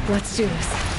Let's do this.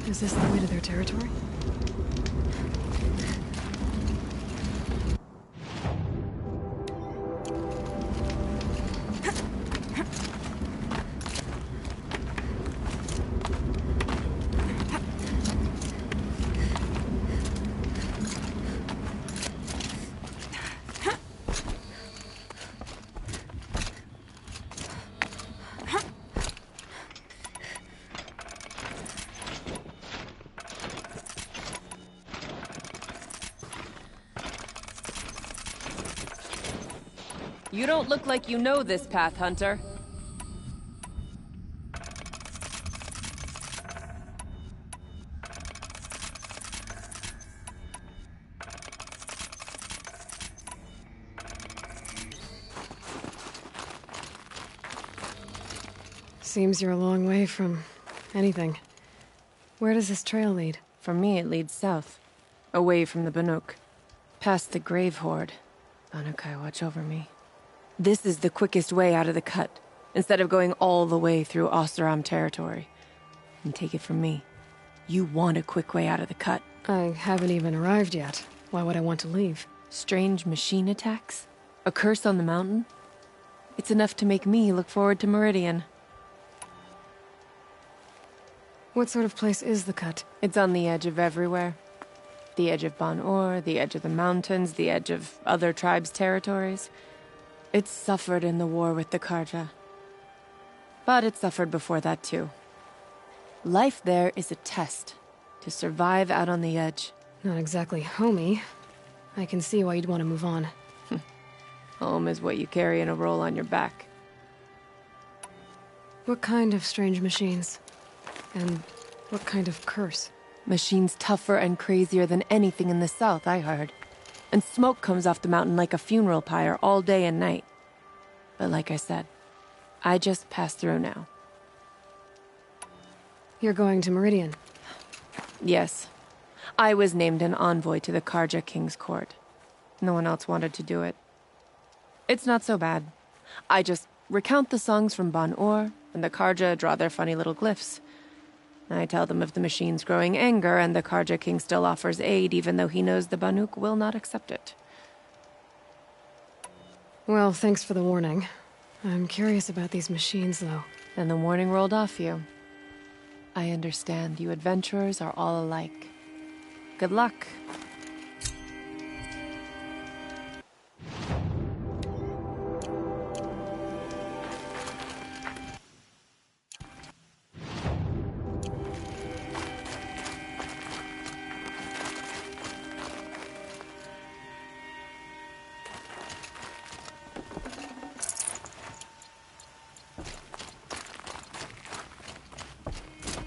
Is this the way to their territory? You don't look like you know this path, Hunter. Seems you're a long way from anything. Where does this trail lead? For me, it leads south. Away from the Banuk. Past the Grave Horde. Banukai, watch over me. This is the quickest way out of the cut, instead of going all the way through Oseram territory. And take it from me, you want a quick way out of the cut. I haven't even arrived yet. Why would I want to leave? Strange machine attacks? A curse on the mountain? It's enough to make me look forward to Meridian. What sort of place is the cut? It's on the edge of everywhere. The edge of Ban-Or, the edge of the mountains, the edge of other tribes' territories. It suffered in the war with the Karja. But it suffered before that too. Life there is a test to survive out on the edge. Not exactly homey. I can see why you'd want to move on. Home is what you carry in a roll on your back. What kind of strange machines? And what kind of curse? Machines tougher and crazier than anything in the south, I heard. And smoke comes off the mountain like a funeral pyre all day and night. But like I said, I just passed through now. You're going to Meridian? Yes. I was named an envoy to the Karja King's court. No one else wanted to do it. It's not so bad. I just recount the songs from Ban-Or, and the Karja draw their funny little glyphs. I tell them of the machine's growing anger, and the Karja King still offers aid, even though he knows the Banuk will not accept it. Well, thanks for the warning. I'm curious about these machines, though. And the warning rolled off you. I understand you adventurers are all alike. Good luck.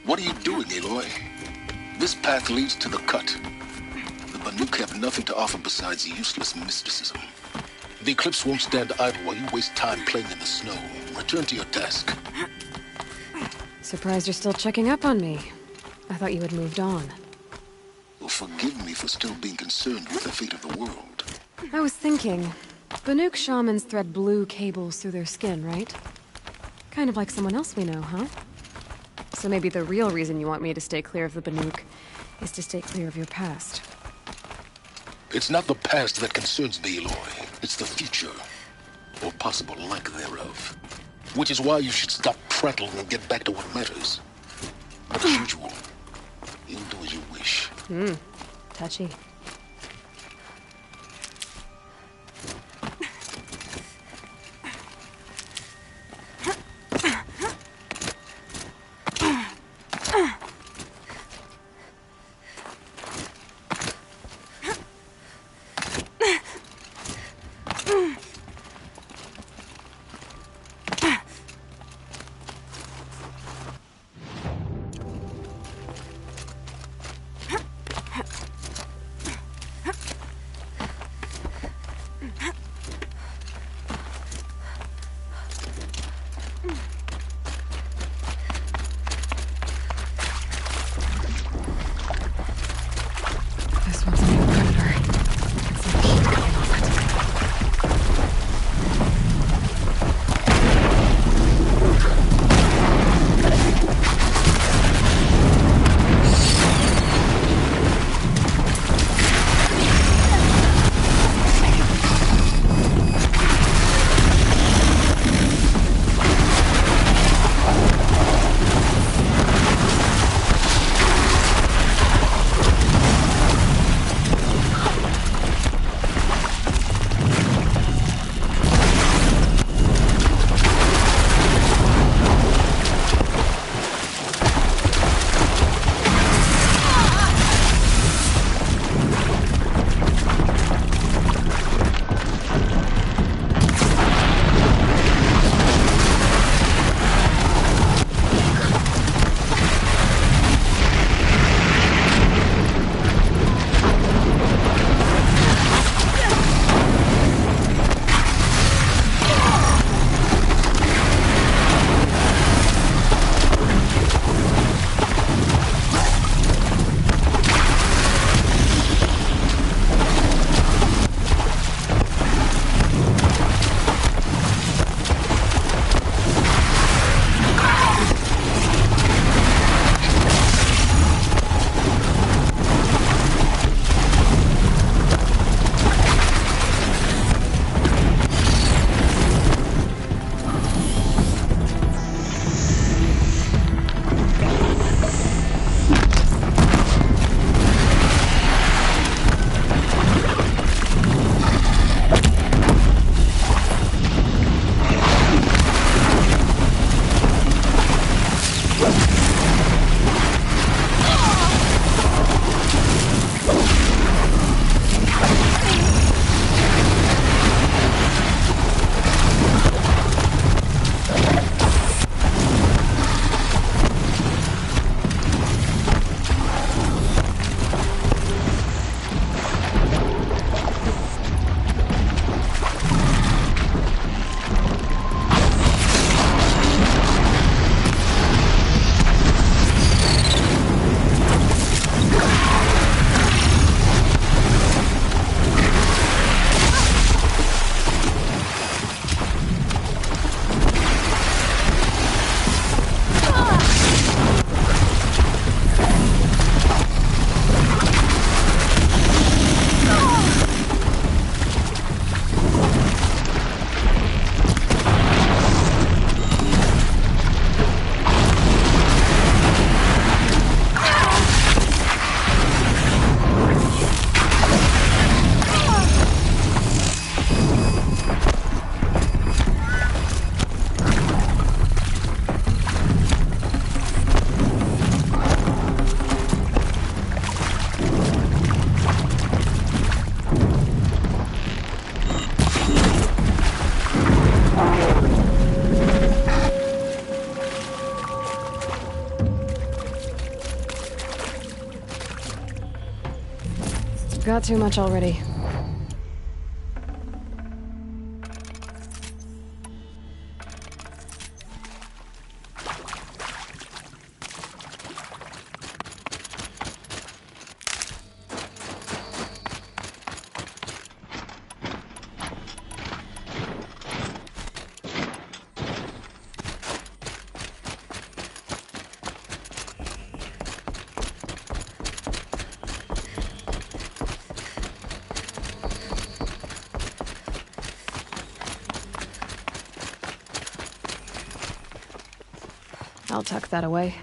What are you doing, Aloy? This path leads to the cut. The Banuk have nothing to offer besides useless mysticism. The Eclipse won't stand idle while you waste time playing in the snow. Return to your task. Surprised you're still checking up on me. I thought you had moved on. Well, forgive me for still being concerned with the fate of the world. I was thinking, Banuk shamans thread blue cables through their skin, right? Kind of like someone else we know, huh? So maybe the real reason you want me to stay clear of the Banuk is to stay clear of your past. It's not the past that concerns me, Aloy. It's the future. Or possible lack thereof. Which is why you should stop prattling and get back to what matters. But as usual, you'll do as you wish. Touchy. got too much already. I'll tuck that away.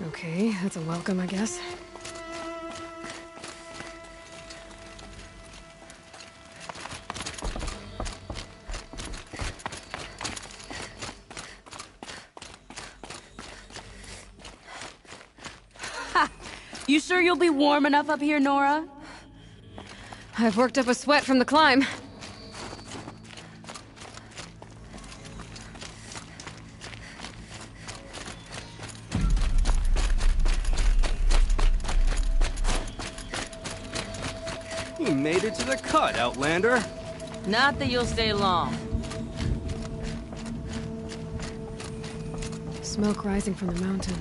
Okay, that's a welcome, I guess. You sure you'll be warm enough up here, Nora? I've worked up a sweat from the climb. You made it to the cut, Outlander. Not that you'll stay long. Smoke rising from the mountain.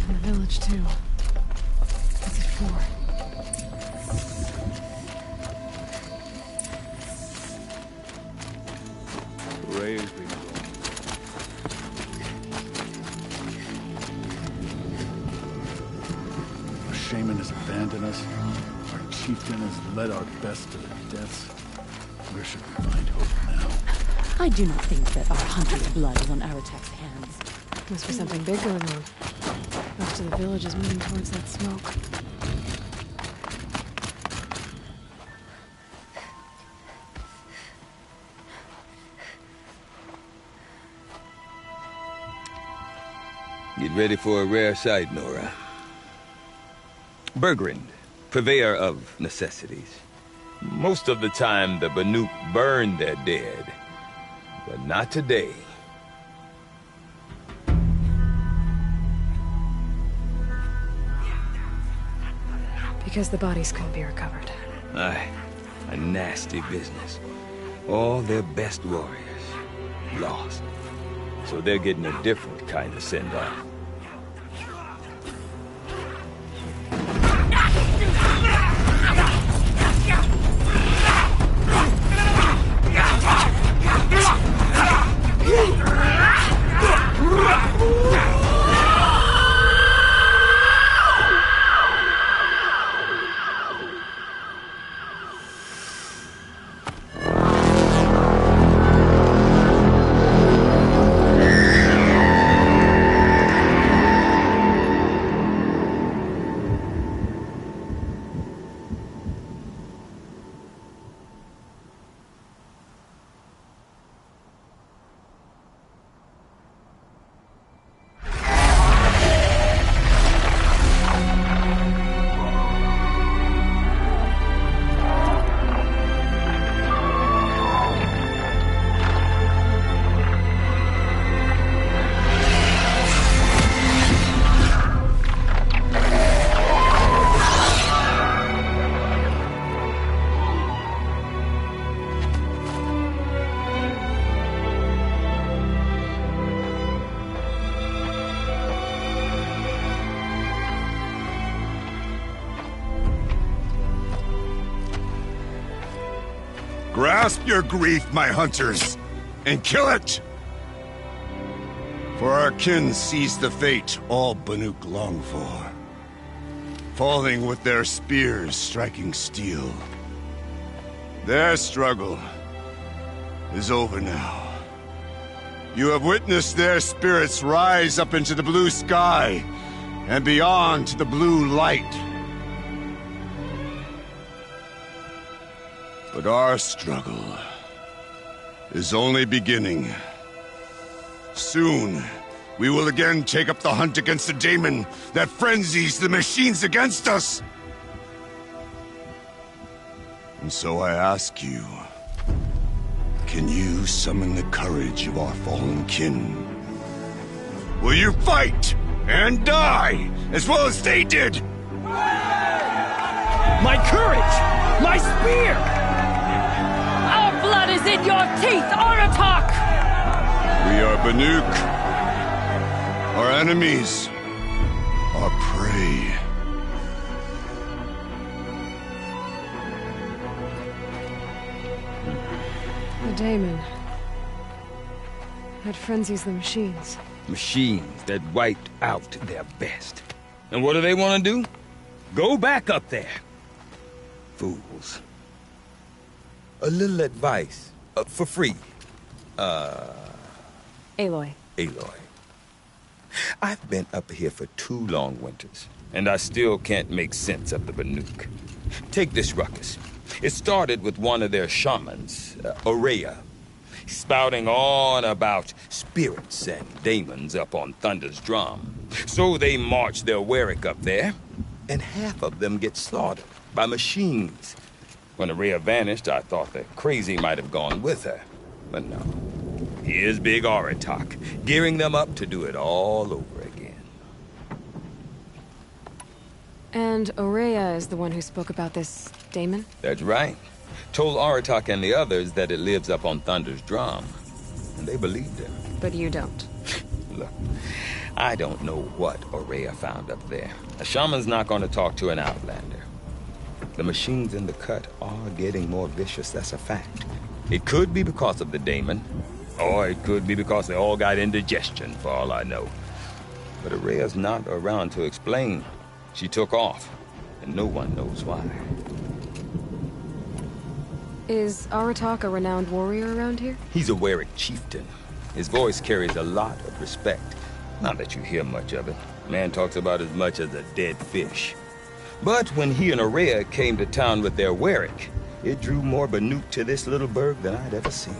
And the village, too. What's it for? Praise be to God. Our shaman has abandoned us. Our chieftain has led our best to their deaths. Where should we find hope now? I do not think that our hunter's blood is on Aratak's hands. Must be something big going on. Most of the village is moving towards that smoke. Get ready for a rare sight, Nora. Bergrand, purveyor of necessities. Most of the time, the Banuk burn their dead. But not today. Because the bodies couldn't be recovered. Aye, a nasty business. All their best warriors lost. So they're getting a different kind of send-off. Grasp your grief, my hunters, and kill it! For our kin sees the fate all Banuk long for. Falling with their spears striking steel. Their struggle is over now. You have witnessed their spirits rise up into the blue sky and beyond to the blue light. But our struggle is only beginning. Soon, we will again take up the hunt against the daemon that frenzies the machines against us. And so I ask you, can you summon the courage of our fallen kin? Will you fight and die as well as they did? My courage! My spear! Our blood is in your teeth, Aratak! We are Banuk. Our enemies are prey. The daemon. That frenzies the machines. Machines that wiped out their best. And what do they want to do? Go back up there. Fools. A little advice. For free. Aloy. Aloy. I've been up here for 2 long winters, and I still can't make sense of the Banuk. Take this ruckus. It started with one of their shamans, Aurea, spouting on about spirits and daemons up on Thunder's drum. So they march their Warwick up there, and half of them get slaughtered by machines. When Aurea vanished, I thought the crazy might have gone with her, but no. Here's Big Aratak, gearing them up to do it all over again. And Aurea is the one who spoke about this daemon? That's right. Told Aratak and the others that it lives up on Thunder's drum. And they believed him. But you don't. Look, I don't know what Aurea found up there. A shaman's not going to talk to an outlander. The machines in the cut are getting more vicious, that's a fact. It could be because of the daemon, or it could be because they all got indigestion, for all I know. But Aurea's not around to explain. She took off, and no one knows why. Is Aratak a renowned warrior around here? He's a Warwick chieftain. His voice carries a lot of respect. Not that you hear much of it. Man talks about as much as a dead fish. But when he and Aurea came to town with their Warwick, it drew more Banuk to this little burg than I'd ever seen.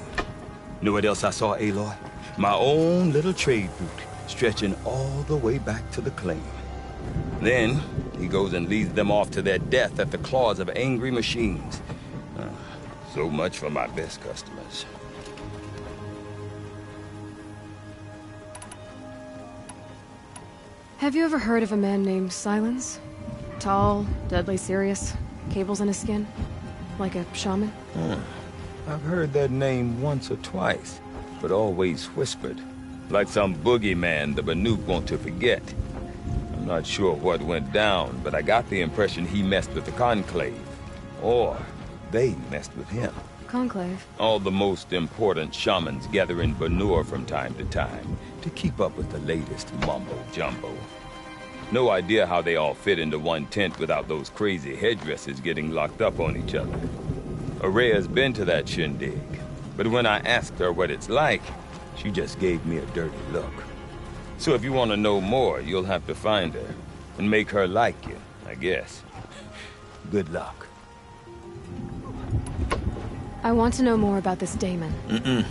Know what else I saw, Aloy? My own little trade route, stretching all the way back to the claim. Then, he goes and leads them off to their death at the claws of angry machines. So much for my best customers. Have you ever heard of a man named Silence? Tall, deadly serious, cables in his skin? Like a shaman? I've heard that name once or twice, but always whispered. Like some boogeyman the Banuk want to forget. I'm not sure what went down, but I got the impression he messed with the Conclave. Or they messed with him. Conclave? All the most important shamans gather in Banur from time to time to keep up with the latest mumbo-jumbo. No idea how they all fit into one tent without those crazy headdresses getting locked up on each other. Aurea's been to that shindig, but when I asked her what it's like, she just gave me a dirty look. So if you want to know more, you'll have to find her and make her like you, I guess. Good luck. I want to know more about this daemon.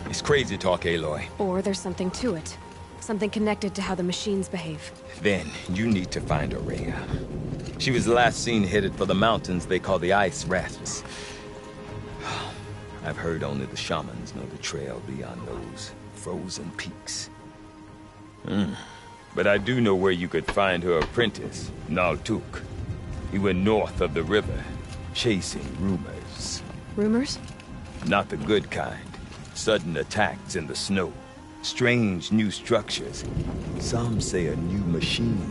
It's crazy talk, Aloy. Or there's something to it. Something connected to how the machines behave. Then you need to find Aurea. She was last seen headed for the mountains they call the Ice Rasps. I've heard only the shamans know the trail beyond those frozen peaks. But I do know where you could find her apprentice, Naltuk. He went north of the river, chasing rumors. Rumors? Not the good kind. Sudden attacks in the snow. Strange new structures. Some say a new machine,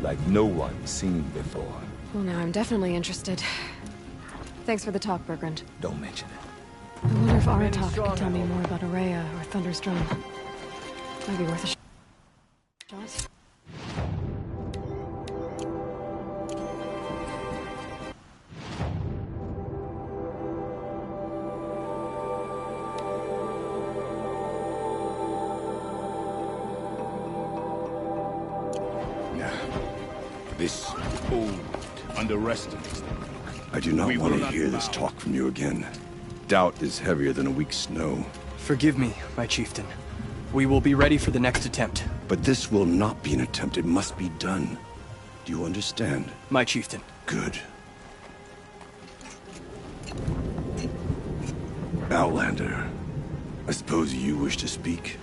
like no one's seen before. Well, now I'm definitely interested. Thanks for the talk, Bergrand. Don't mention it. I wonder if Aratak can tell me more about Aurea or Thunder's drum. Might be worth a shot. This old, underestimates them. I do not We want will to not hear this bow. talk from you again. doubt is heavier than a week's snow. Forgive me, my chieftain. We will be ready for the next attempt. But this will not be an attempt. It must be done. Do you understand? My chieftain. Good. Outlander, I suppose you wish to speak?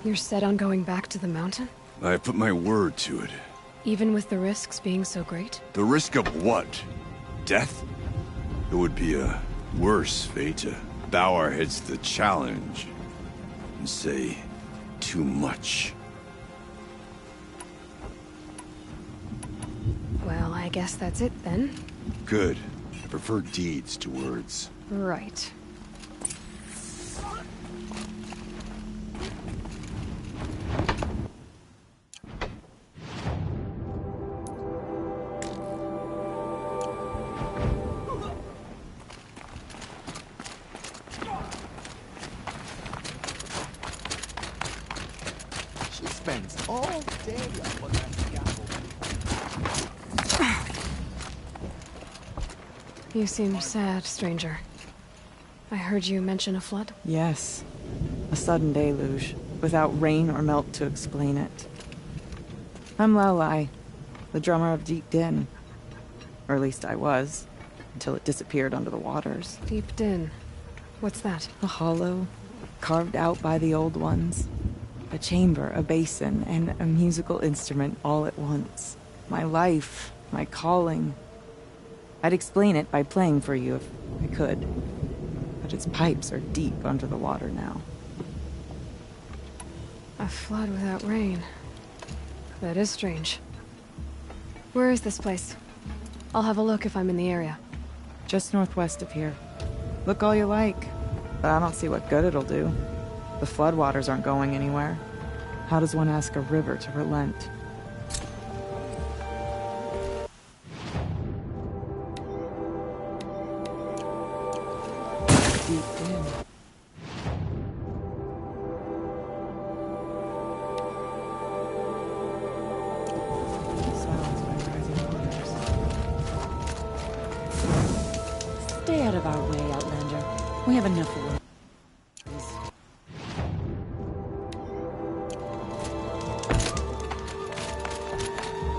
You're set on going back to the mountain? I have put my word to it. Even with the risks being so great? The risk of what? Death? It would be a worse fate to bow our heads to the challenge and say too much. Well, I guess that's it then. Good. I prefer deeds to words. Right. She spends all day up on that scaffold. You seem sad, stranger. I heard you mention a flood? Yes. A sudden deluge, without rain or melt to explain it. I'm Lelai, the drummer of Deep Din. Or at least I was, until it disappeared under the waters. Deep Din. What's that? A hollow, carved out by the old ones. A chamber, a basin, and a musical instrument all at once. My life, my calling. I'd explain it by playing for you if I could. But its pipes are deep under the water now. A flood without rain. That is strange. Where is this place? I'll have a look if I'm in the area. Just northwest of here. Look all you like, but I don't see what good it'll do. The floodwaters aren't going anywhere. How does one ask a river to relent? Deep in. Silence by rising waters. Stay out of our way, Outlander. We have enough work.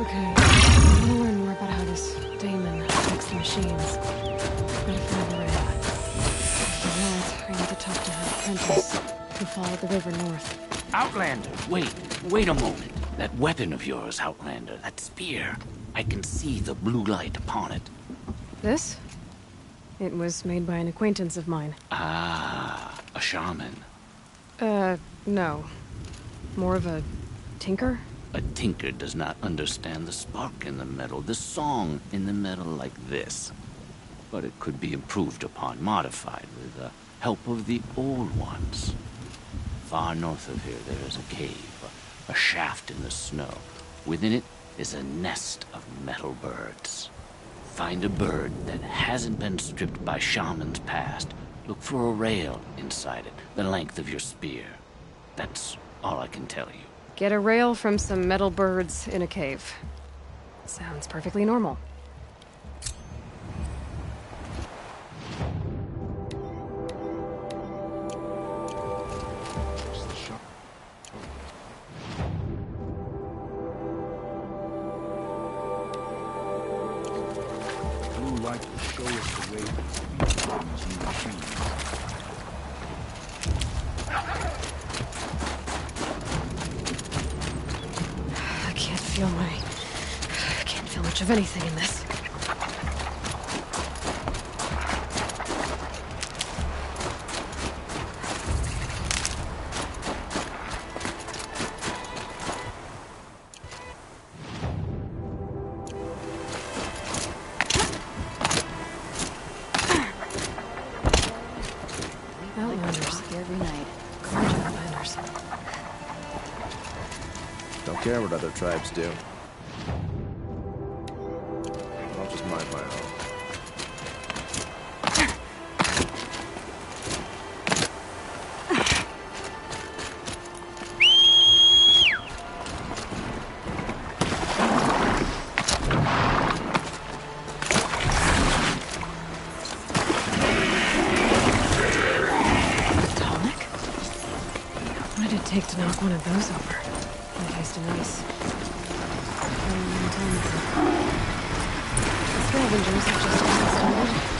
Okay, I want to learn more about how this daemon makes the machines. Gotta find the rail. For that, I need to talk to her apprentice, who followed the river north. Outlander, wait a moment. That weapon of yours, Outlander, that spear. I can see the blue light upon it. This? It was made by an acquaintance of mine. Ah, a shaman. No. More of a tinker? A tinker does not understand the spark in the metal, the song in the metal like this. But it could be improved upon, modified with the help of the old ones. Far north of here there is a cave, a shaft in the snow. Within it is a nest of metal birds. Find a bird that hasn't been stripped by shamans past. Look for a rail inside it, the length of your spear. That's all I can tell you. Get a rail from some metal birds in a cave. Sounds perfectly normal. Blue light will show us the way to these new machines. I can't feel much of anything in this. Outlanders. Every night. Gorgeous outlanders. Don't care what other tribes do. I'll just mind my own. one of those over. And tasting nice. The scavengers have just gotten started.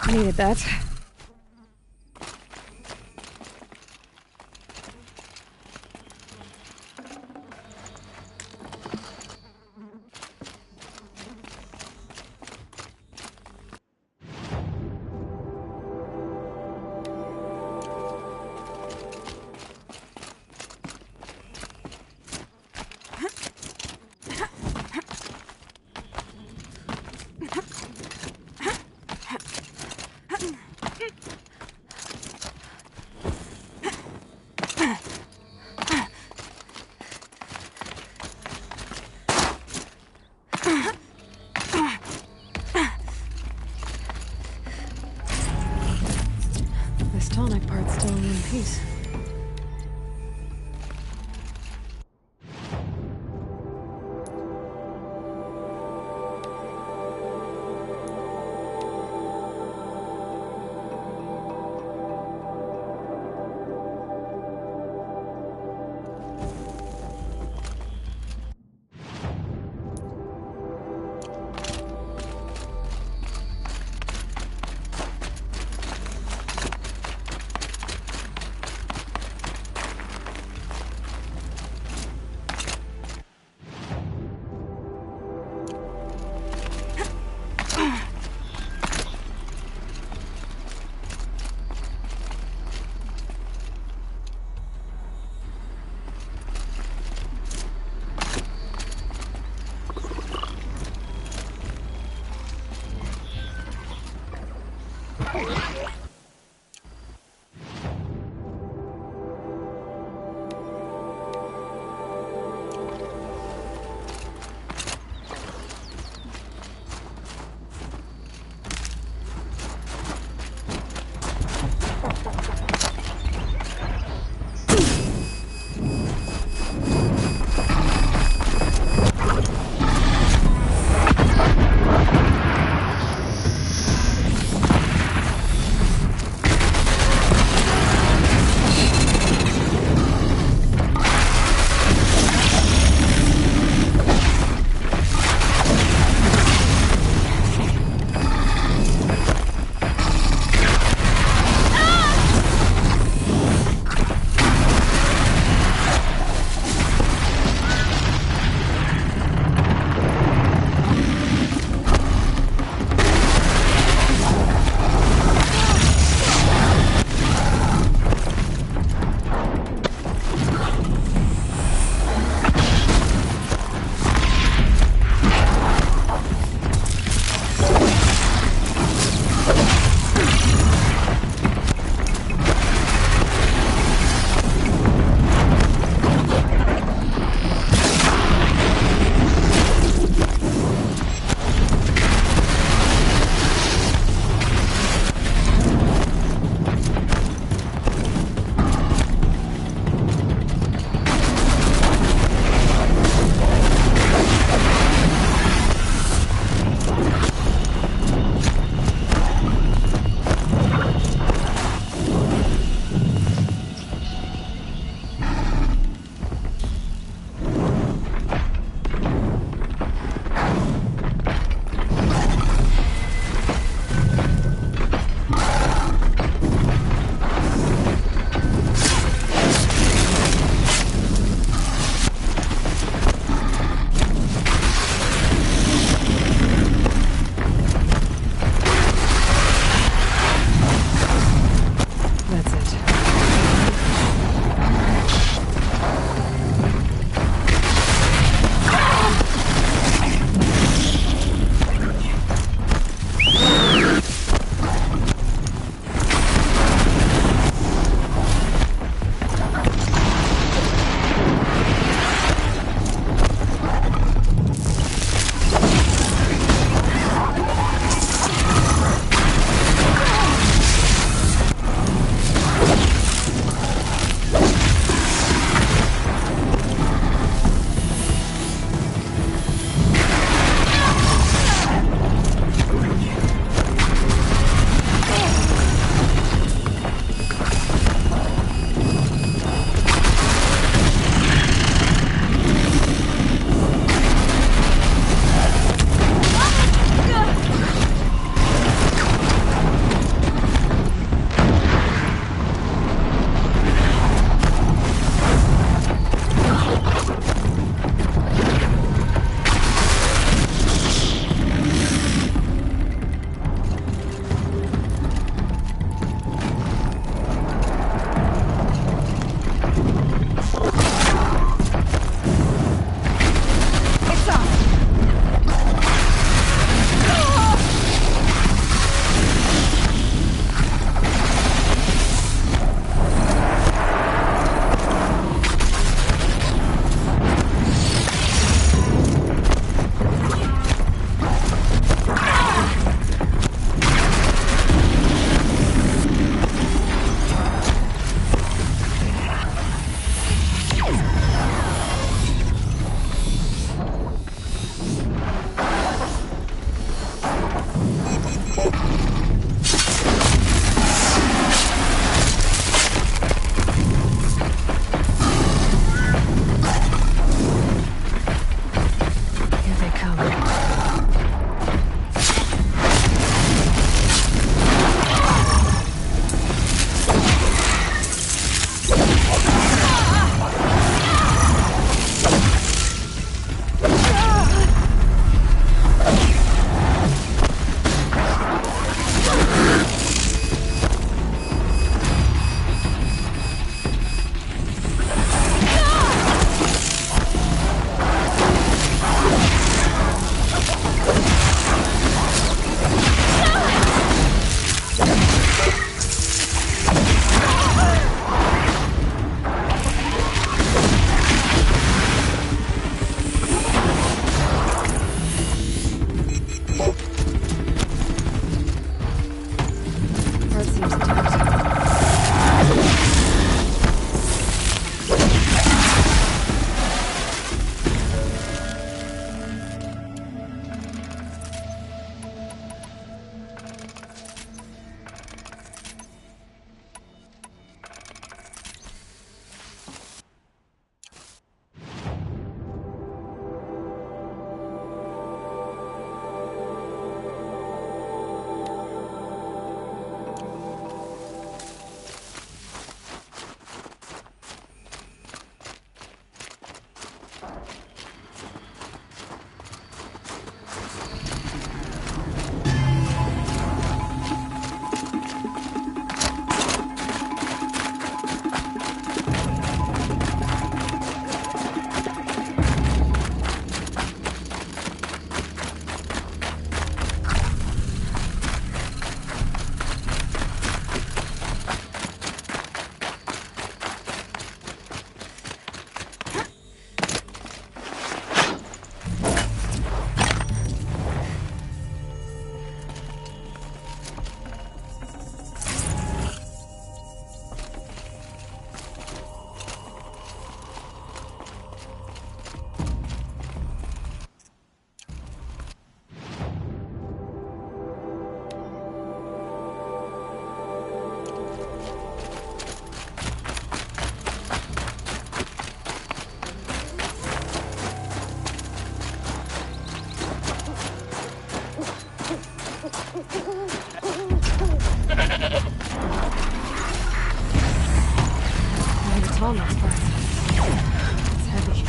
Needed that. This tonic part's still in one piece. walnuts first. It's heavy.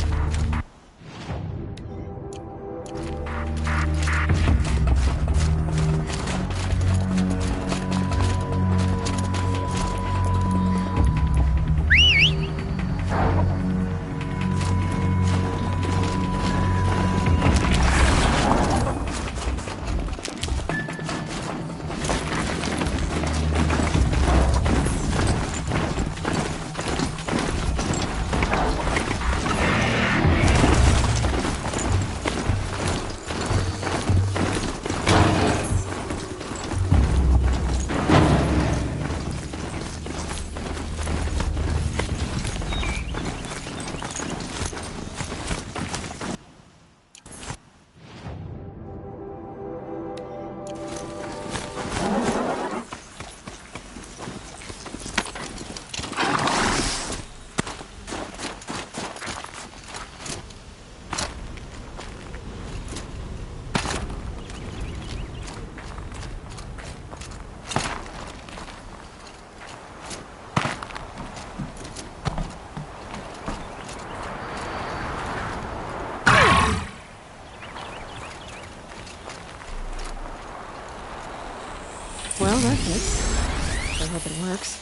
Well, that fits. I hope it works.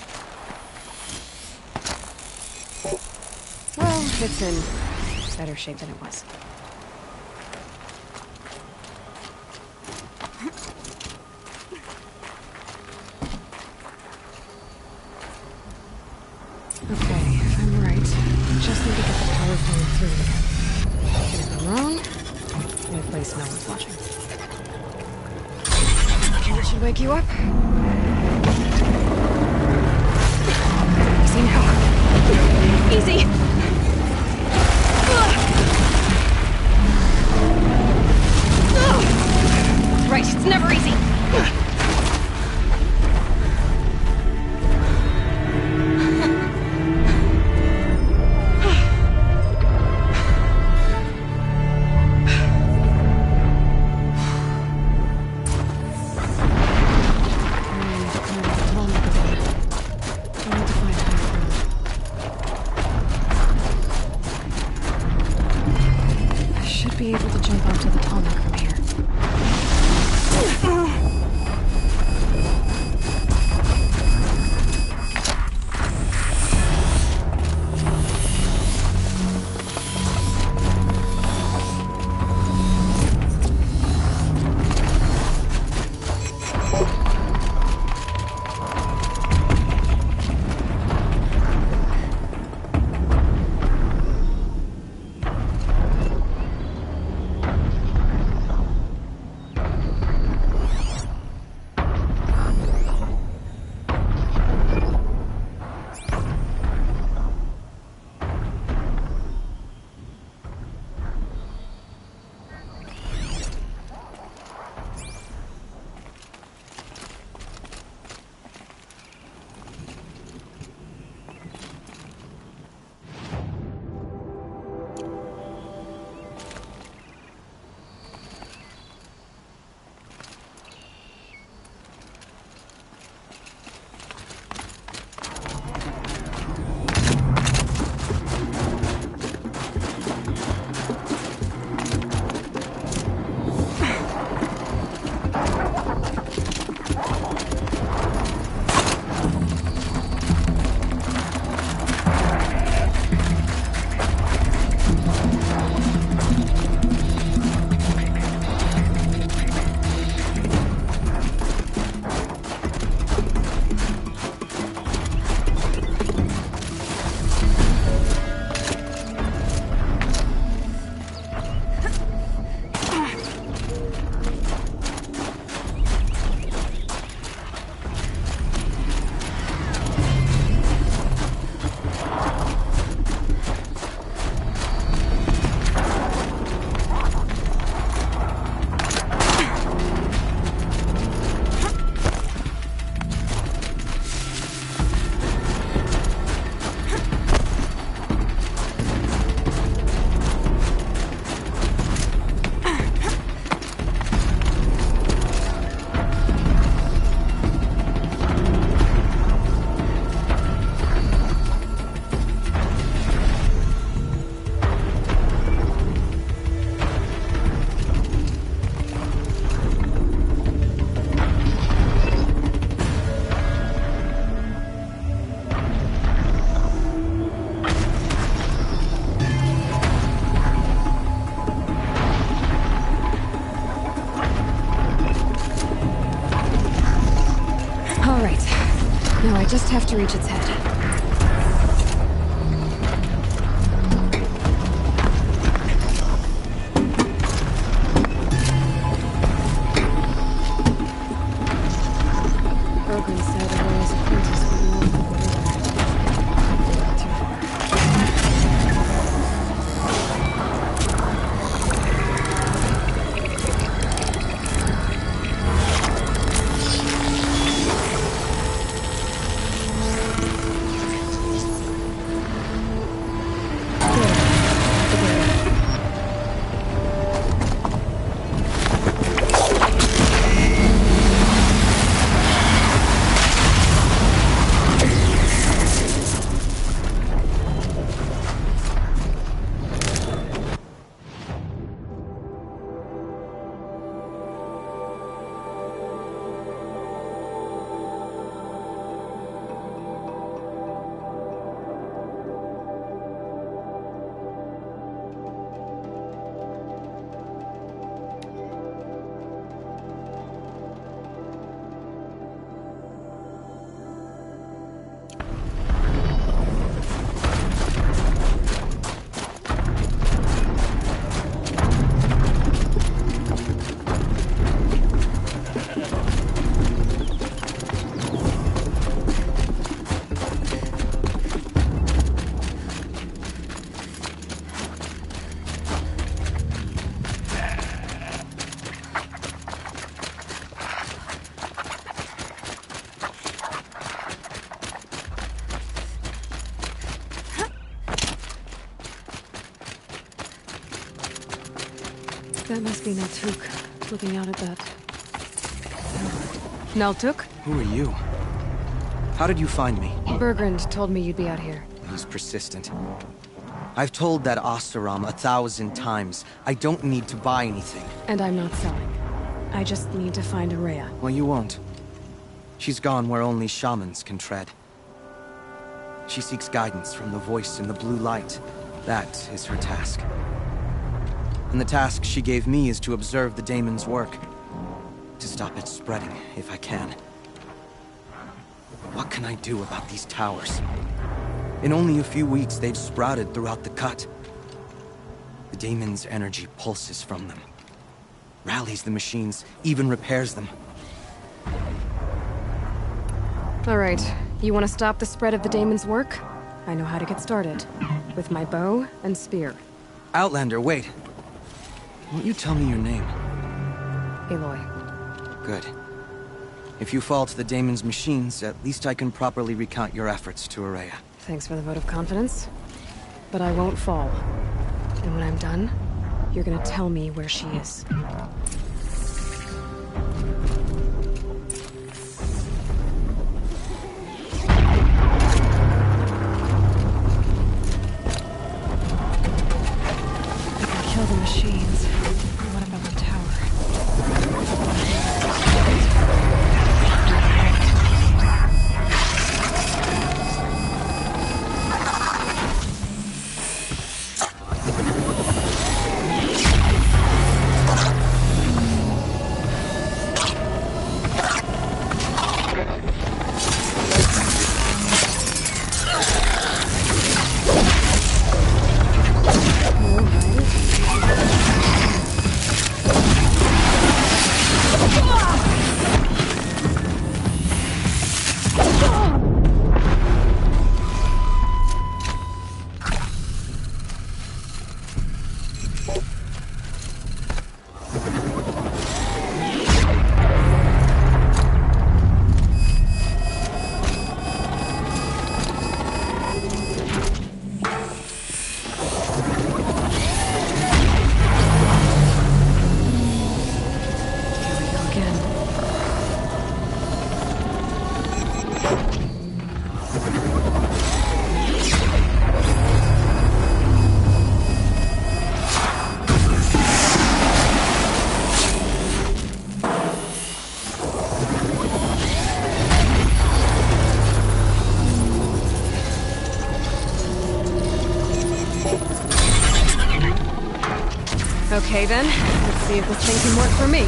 Well, it's in better shape than it was. Okay, if I'm right, I just need to get the power flowing through again. If I'm wrong, in a place no one's watching. That should wake you up. Easy now. Easy. Right, it's never easy. Be able to jump onto the tarmac from here. Now I just have to reach its head. Brogan said Aurora's apprentice would know the border. Not too far. That must be Naltuk, looking out at that. Naltuk? Who are you? How did you find me? Bergrand told me you'd be out here. He's persistent. I've told that Oseram 1,000 times. I don't need to buy anything. And I'm not selling. I just need to find Araya. Well, you won't. She's gone where only shamans can tread. She seeks guidance from the voice in the blue light. That is her task. And the task she gave me is to observe the daemon's work. To stop it spreading, if I can. What can I do about these towers? In only a few weeks, they've sprouted throughout the cut. The daemon's energy pulses from them. Rallies the machines, even repairs them. All right, you want to stop the spread of the daemon's work? I know how to get started. With my bow and spear. Outlander, wait. Won't you tell me your name? Aloy. Good. If you fall to the daemon's machines, at least I can properly recount your efforts to Araya. Thanks for the vote of confidence. But I won't fall. And when I'm done, you're gonna tell me where she is. I can kill the machines. What about the tower? Okay then, let's see if this thing can work for me.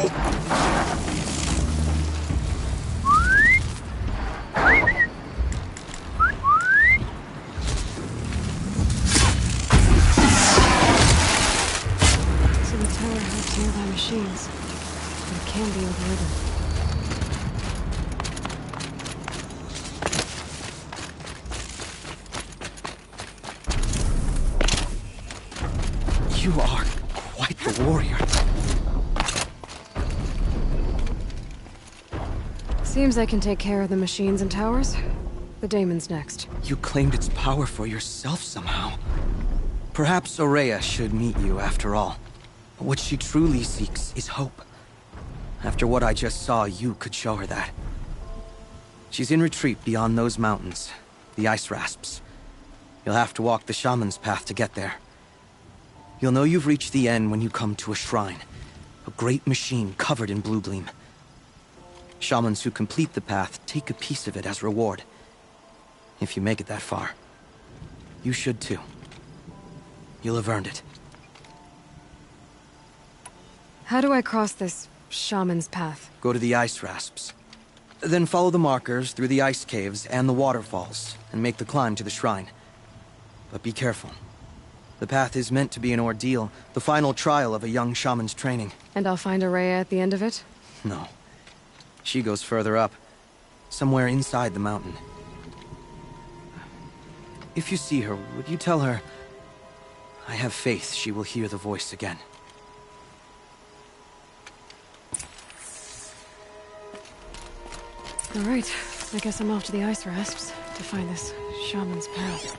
So the tower helps nearby machines, but it can be overridden. You are quite the warrior. Seems I can take care of the machines and towers. The daemon's next. You claimed its power for yourself somehow. Perhaps Aurea should meet you after all. What she truly seeks is hope. After what I just saw, you could show her that. She's in retreat beyond those mountains, the ice rasps. You'll have to walk the shaman's path to get there. You'll know you've reached the end when you come to a shrine. A great machine covered in blue gleam. Shamans who complete the path take a piece of it as reward. If you make it that far, you should too. You'll have earned it. How do I cross this shaman's path? Go to the ice rasps. Then follow the markers through the ice caves and the waterfalls, and make the climb to the shrine. But be careful. The path is meant to be an ordeal, the final trial of a young shaman's training. And I'll find Aurea at the end of it? No. She goes further up, somewhere inside the mountain. If you see her, would you tell her, I have faith she will hear the voice again. All right, I guess I'm off to the ice rasps to find this shaman's path.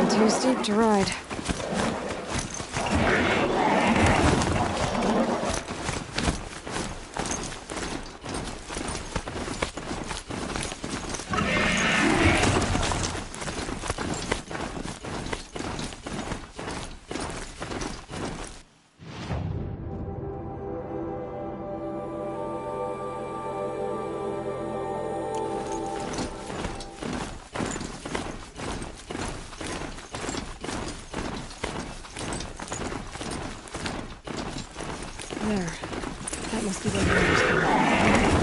Too steep to ride. There. That must be the water.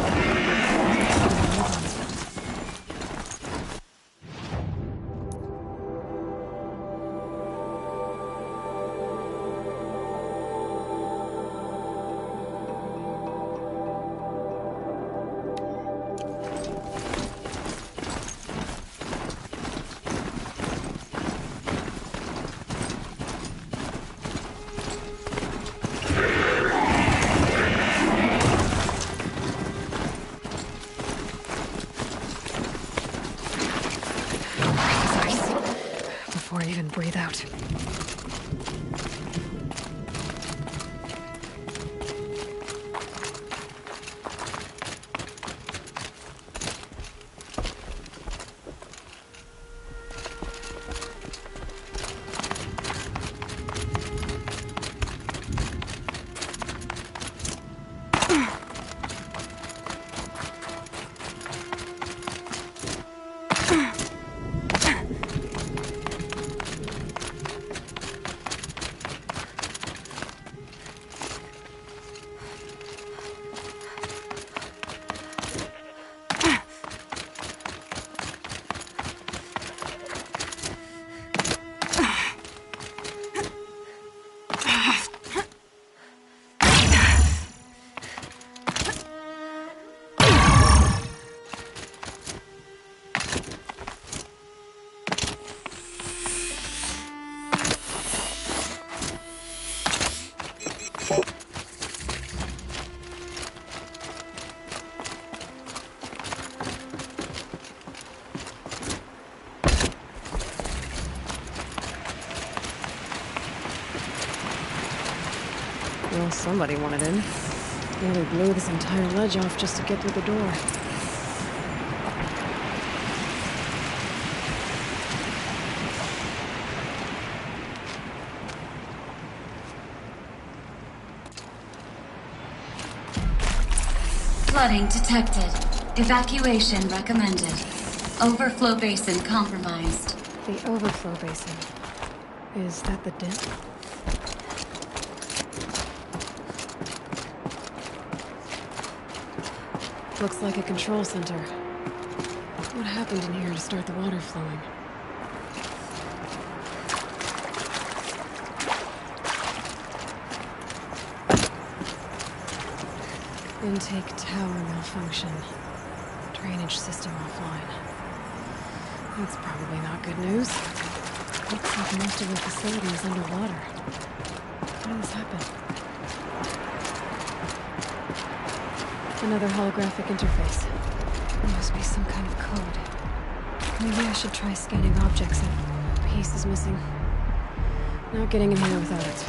Before I even breathe out. Well, somebody wanted in. Nearly blew this entire ledge off just to get through the door. Flooding detected. Evacuation recommended. Overflow basin compromised. The overflow basin. Is that the dip? Looks like a control center. What happened in here to start the water flowing? Intake tower malfunction. Drainage system offline. That's probably not good news. Looks like most of the facility is underwater. How did this happen? Another holographic interface. There must be some kind of code. Maybe I should try scanning objects if a piece is missing. Not getting in here without it.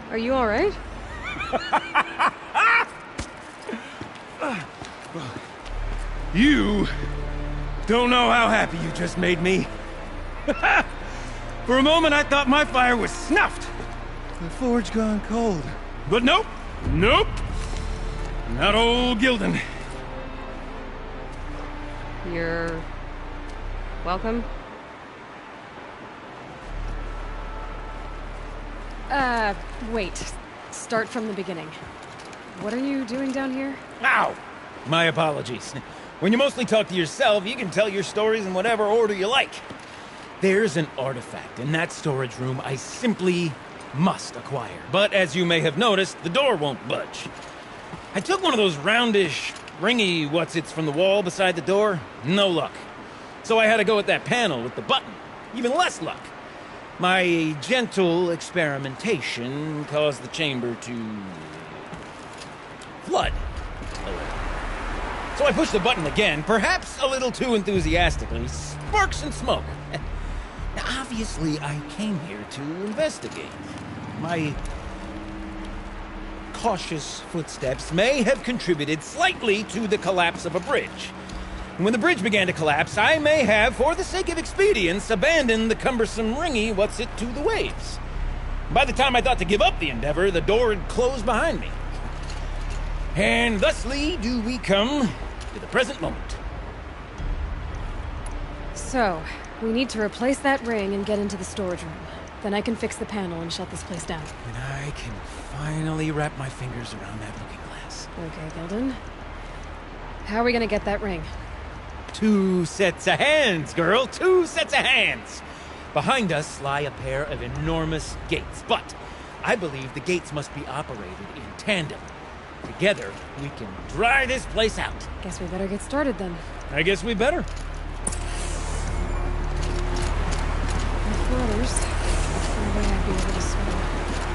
Are you all right? You don't know how happy you just made me. For a moment, I thought my fire was snuffed. The forge gone cold. But nope. Nope. Not old Gildan. You're... welcome? Wait. Start from the beginning. What are you doing down here? Ow! My apologies. When you mostly talk to yourself, you can tell your stories in whatever order you like. There's an artifact in that storage room I simply must acquire. But as you may have noticed, the door won't budge. I took one of those roundish, ringy what's-its from the wall beside the door. No luck. So I had to go with that panel with the button. Even less luck. My gentle experimentation caused the chamber to flood a little. So I pushed the button again, perhaps a little too enthusiastically. Sparks and smoke. Now, obviously, I came here to investigate. My cautious footsteps may have contributed slightly to the collapse of a bridge. And when the bridge began to collapse, I may have, for the sake of expedience, abandoned the cumbersome ringy what's-it to the waves. By the time I thought to give up the endeavor, the door had closed behind me. And thusly do we come to the present moment. So, we need to replace that ring and get into the storage room. Then I can fix the panel and shut this place down. And I can finally wrap my fingers around that looking glass. Okay, Gilden. How are we gonna get that ring? 2 sets of hands, girl. 2 sets of hands. Behind us lie a pair of enormous gates, but I believe the gates must be operated in tandem. Together, we can dry this place out. Guess we better get started then. I guess we better.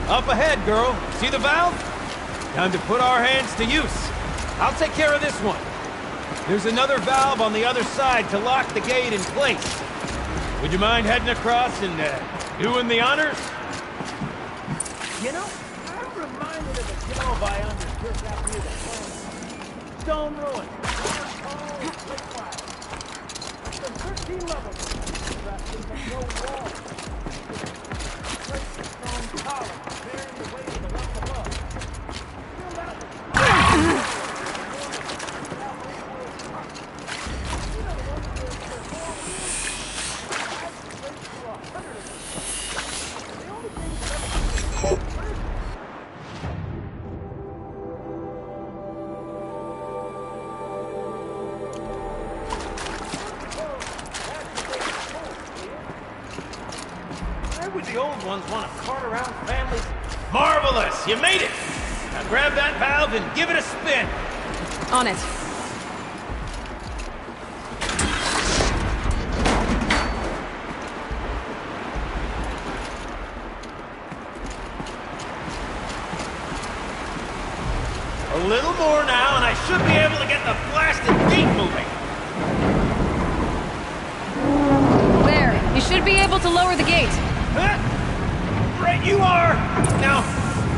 Up ahead, girl. See the valve? Time to put our hands to use. I'll take care of this one. There's another valve on the other side to lock the gate in place. Would you mind heading across and doing the honors? You know, I'm reminded of a job I undertook out near the plant. Stone ruin. The 13 levels. No wall. Stone column, bearing the weight of the level above. The old ones want to cart around families. Marvelous! You made it! Now grab that valve and give it a spin. On it. A little more now, and I should be able to get the blasted gate moving. There. You should be able to lower the gate. Right you are! Now,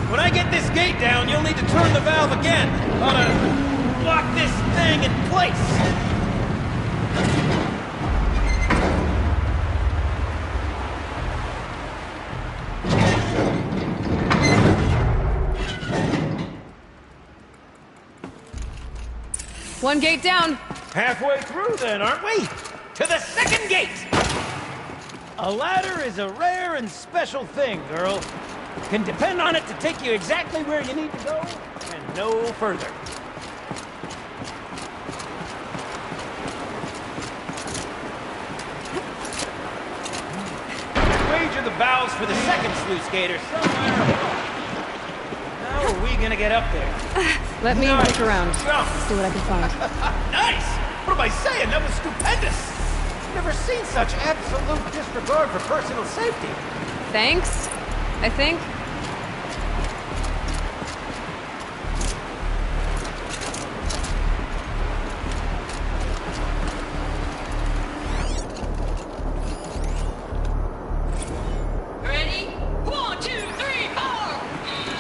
when I get this gate down, you'll need to turn the valve again. Ought to lock this thing in place. One gate down. Halfway through then, aren't we? To the second gate! A ladder is a rare and special thing, girl. Can depend on it to take you exactly where you need to go, and no further. Wager the valves for the second sluice gator somewhere along. How are we gonna get up there? Let me look around. See what I can find. Nice! What am I saying? That was stupendous! Never seen such absolute disregard for personal safety. Thanks, I think. Ready? 1, 2, 3, 4!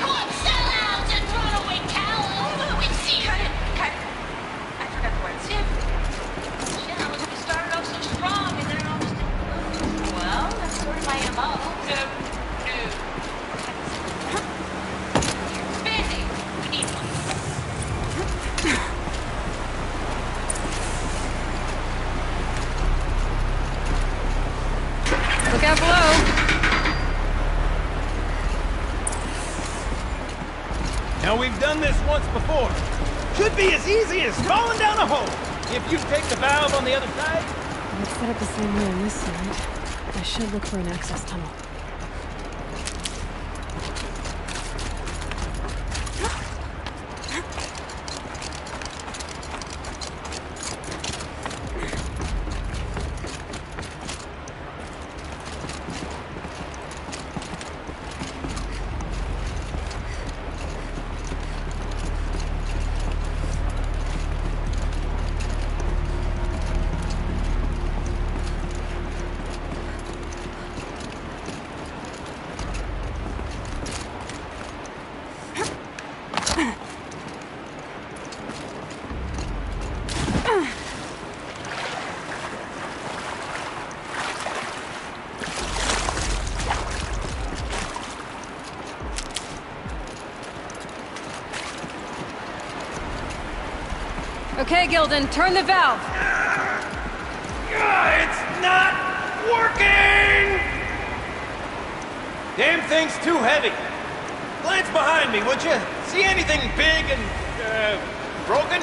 What sellouts and runaway cows? We see her. I forgot the word. Shit, we started off so strong and then almost. Well, that's sort of my MO. No. Spanty, we need one. Look out below. Now we've done this once before. Should be as easy as falling down a hole. If you take the valve on the other side. Let's set up the same way on this side. I should look for an access tunnel. Okay, Gildan, turn the valve. It's not working! Damn thing's too heavy. Glance behind me, would you? See anything big and, broken?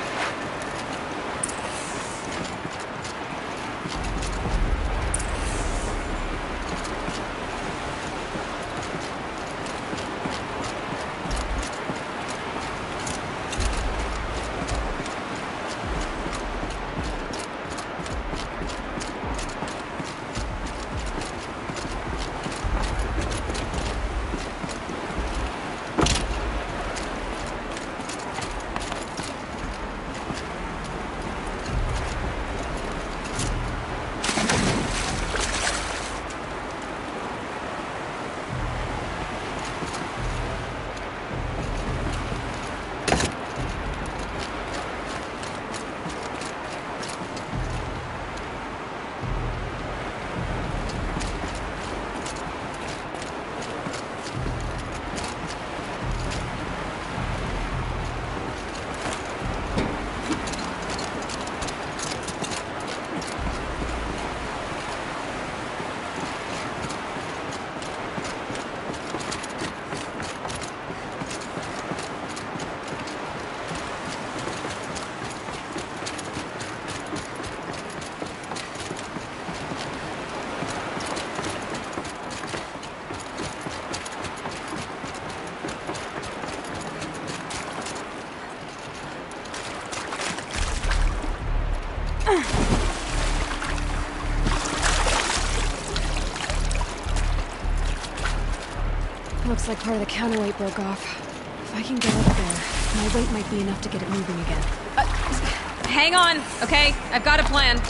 Looks like part of the counterweight broke off. If I can get up there, my weight might be enough to get it moving again. Hang on, okay? I've got a plan.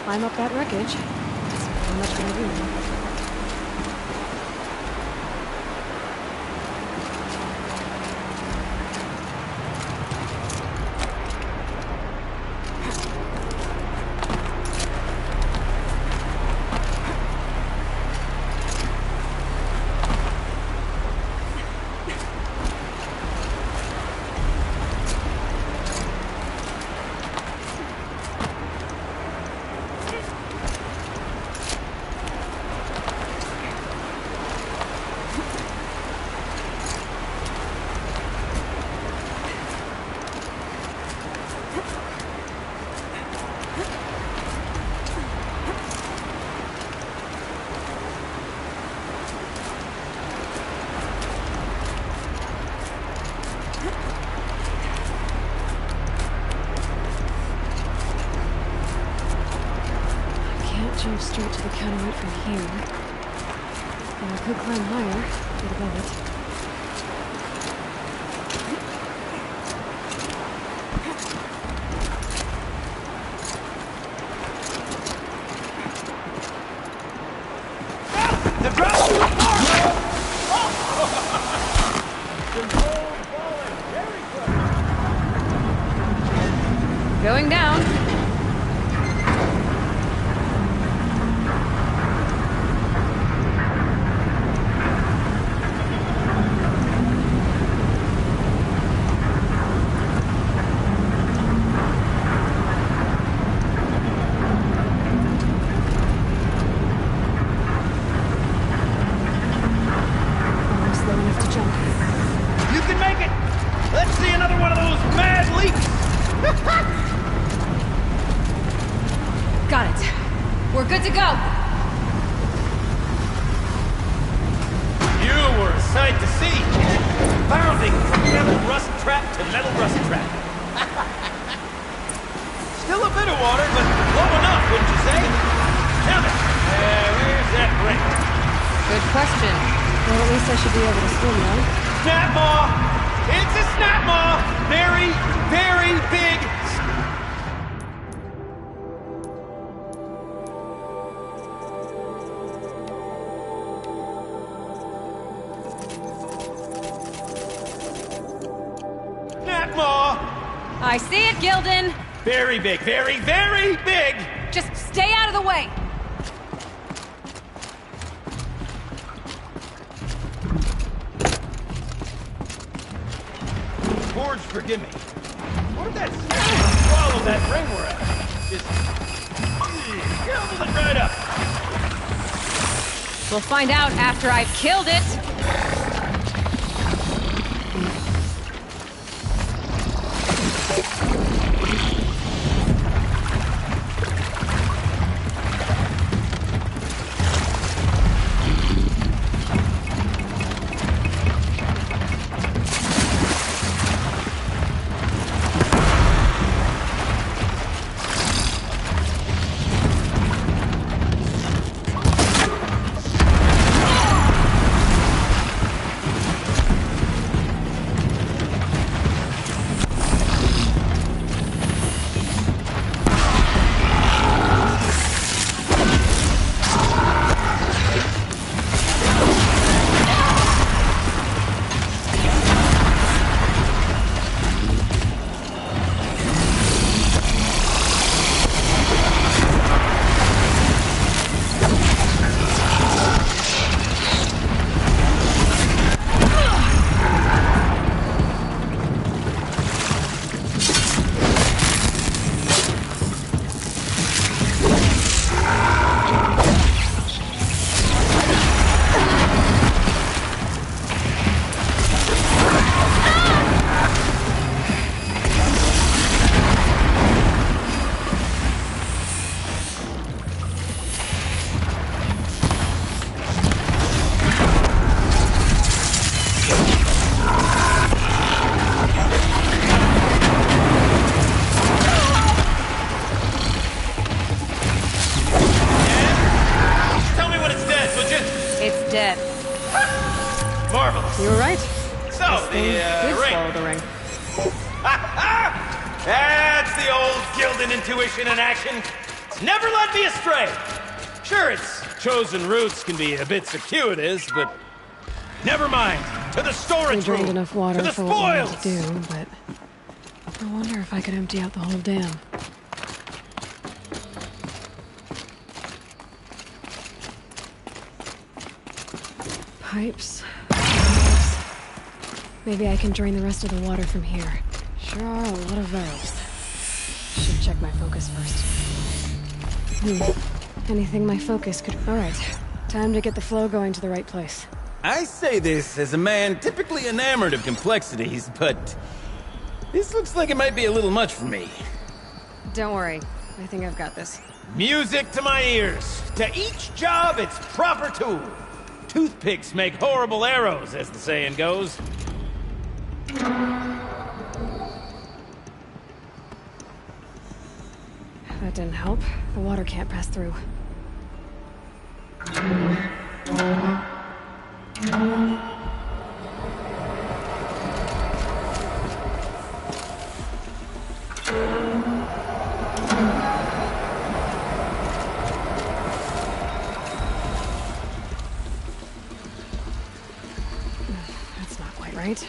Climb up that wreckage. That's pretty much gonna do now. Jump straight to the counterweight from here. And I could climb higher, get above it. The ground! Going down. Got it. We're good to go. You were a sight to see. Bounding from metal rust trap to metal rust trap. Still a bit of water, but low enough, wouldn't you say? Damn it. Where's that break? Good question. Well, at least I should be able to swim now. Snap maw! It's a snap maw! Very, very big. Snap maw! I see it, Gildan. Very big, very, very big. Just stay out of the way. Forge, forgive me. What if that snake swallowed that ring we're at? Just gobbled it right up. We'll find out after I've killed it. right. So, This thing did ring. swallow the ring. That's the old Gildan intuition in action. It's never led me astray. Sure, its chosen routes can be a bit circuitous, but never mind. To the We storage drained room. enough water To the for what we spoils. wanted to do, but I wonder if I could empty out the whole dam. Pipes. Valves. Maybe I can drain the rest of the water from here. Sure are a lot of valves. Should check my focus first. Anything my focus could... Alright. Time to get the flow going to the right place. I say this as a man typically enamored of complexities, but this looks like it might be a little much for me. Don't worry. I think I've got this. Music to my ears. To each job, its proper tool. Toothpicks make horrible arrows, as the saying goes. That didn't help. The water can't pass through. That's not quite right.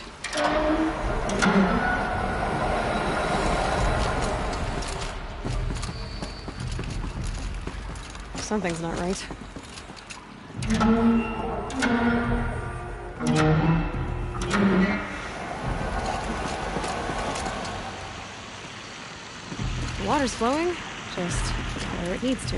Something's not right. The water's flowing, just where it needs to.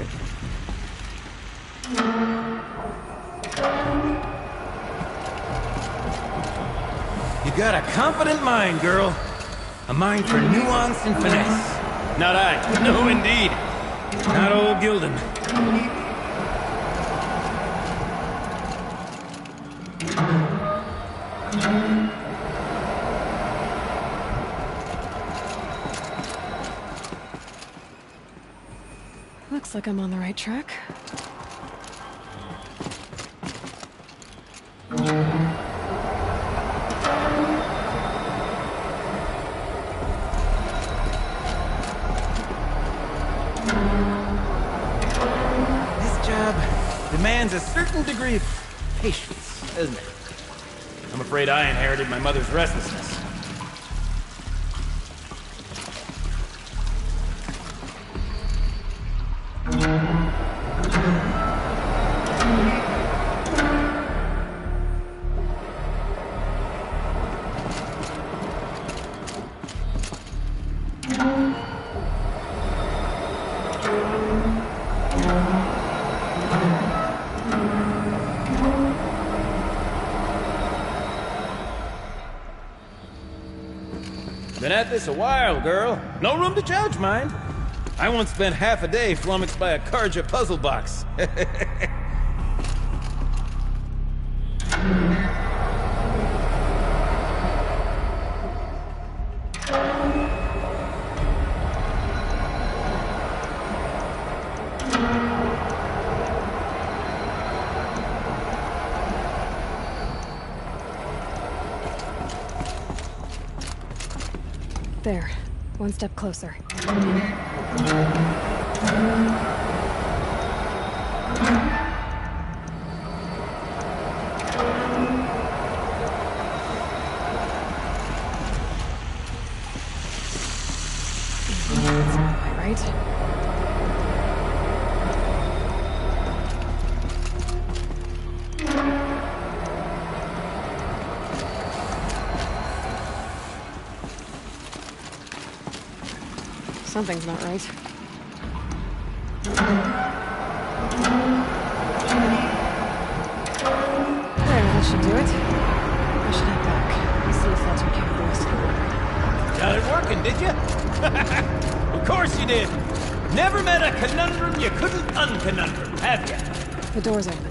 You got a confident mind, girl. A mind for nuance and finesse. Not I. No, indeed. Not old Gildan. Looks like I'm on the right track. This job demands a certain degree of patience, doesn't it? I'm afraid I inherited my mother's restlessness. Been at this a while, girl. No room to judge, mind. I once spent half a day flummoxed by a Karja puzzle box. There. One step closer. That's not quite right. Something's not right. There, that should do it. I should head back and see if that took care of the rest of the water. Got it working, did you? Of course you did. Never met a conundrum you couldn't unconundrum, have you? The door's open.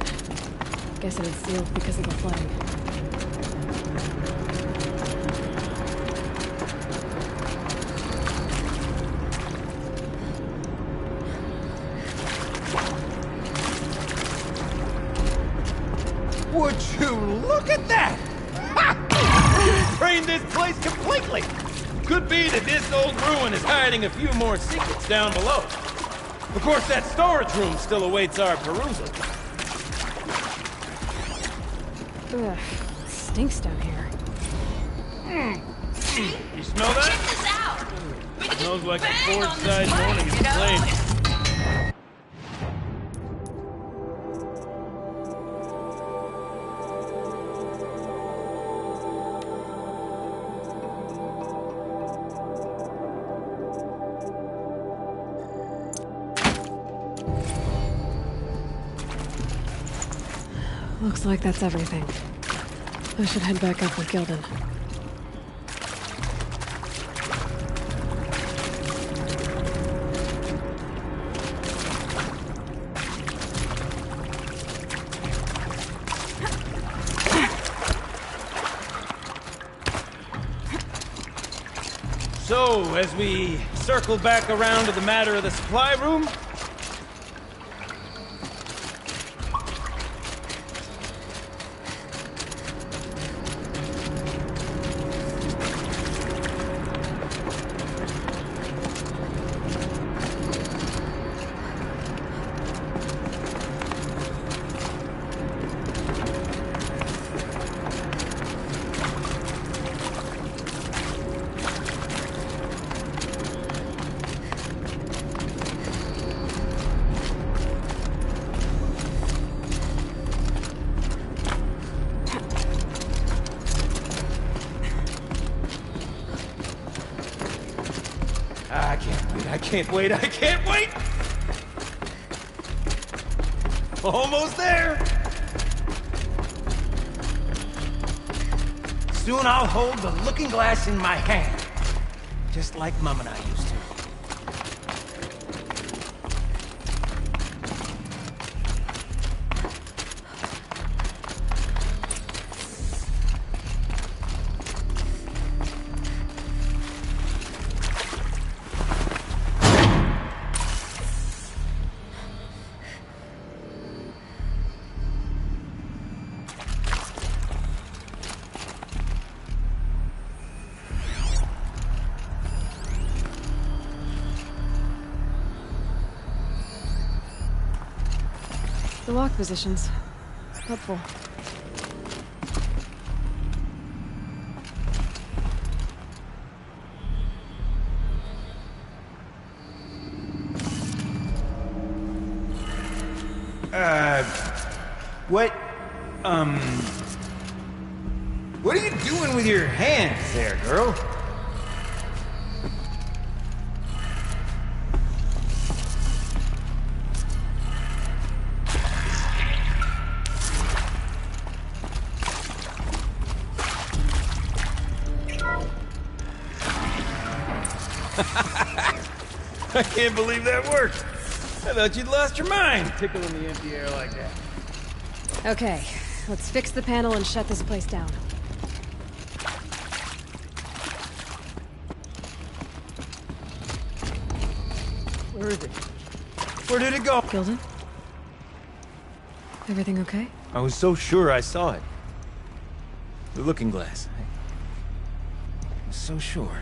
Guess it had sealed because of the flooding. Would you look at that? Ha! ruined this place completely. Could be that this old ruin is hiding a few more secrets down below. Of course, that storage room still awaits our perusal. Ugh, stinks down here. You smell that? Check this out. We could Smells just like a bang on Ford-side this morning place, in you know? flames. Looks like that's everything. I should head back up with Gildan. So, as we circle back around to the matter of the supply room, I can't wait! Almost there! Soon I'll hold the looking glass in my hand, just like Mum and I used to. The lock positions. Helpful. What are you doing with your hands there, girl? I can't believe that worked. I thought you'd lost your mind, tickling the empty air like that. Okay, let's fix the panel and shut this place down. Where is it? Where did it go? Gildan? Everything okay? I was so sure I saw it. The looking glass. I was so sure.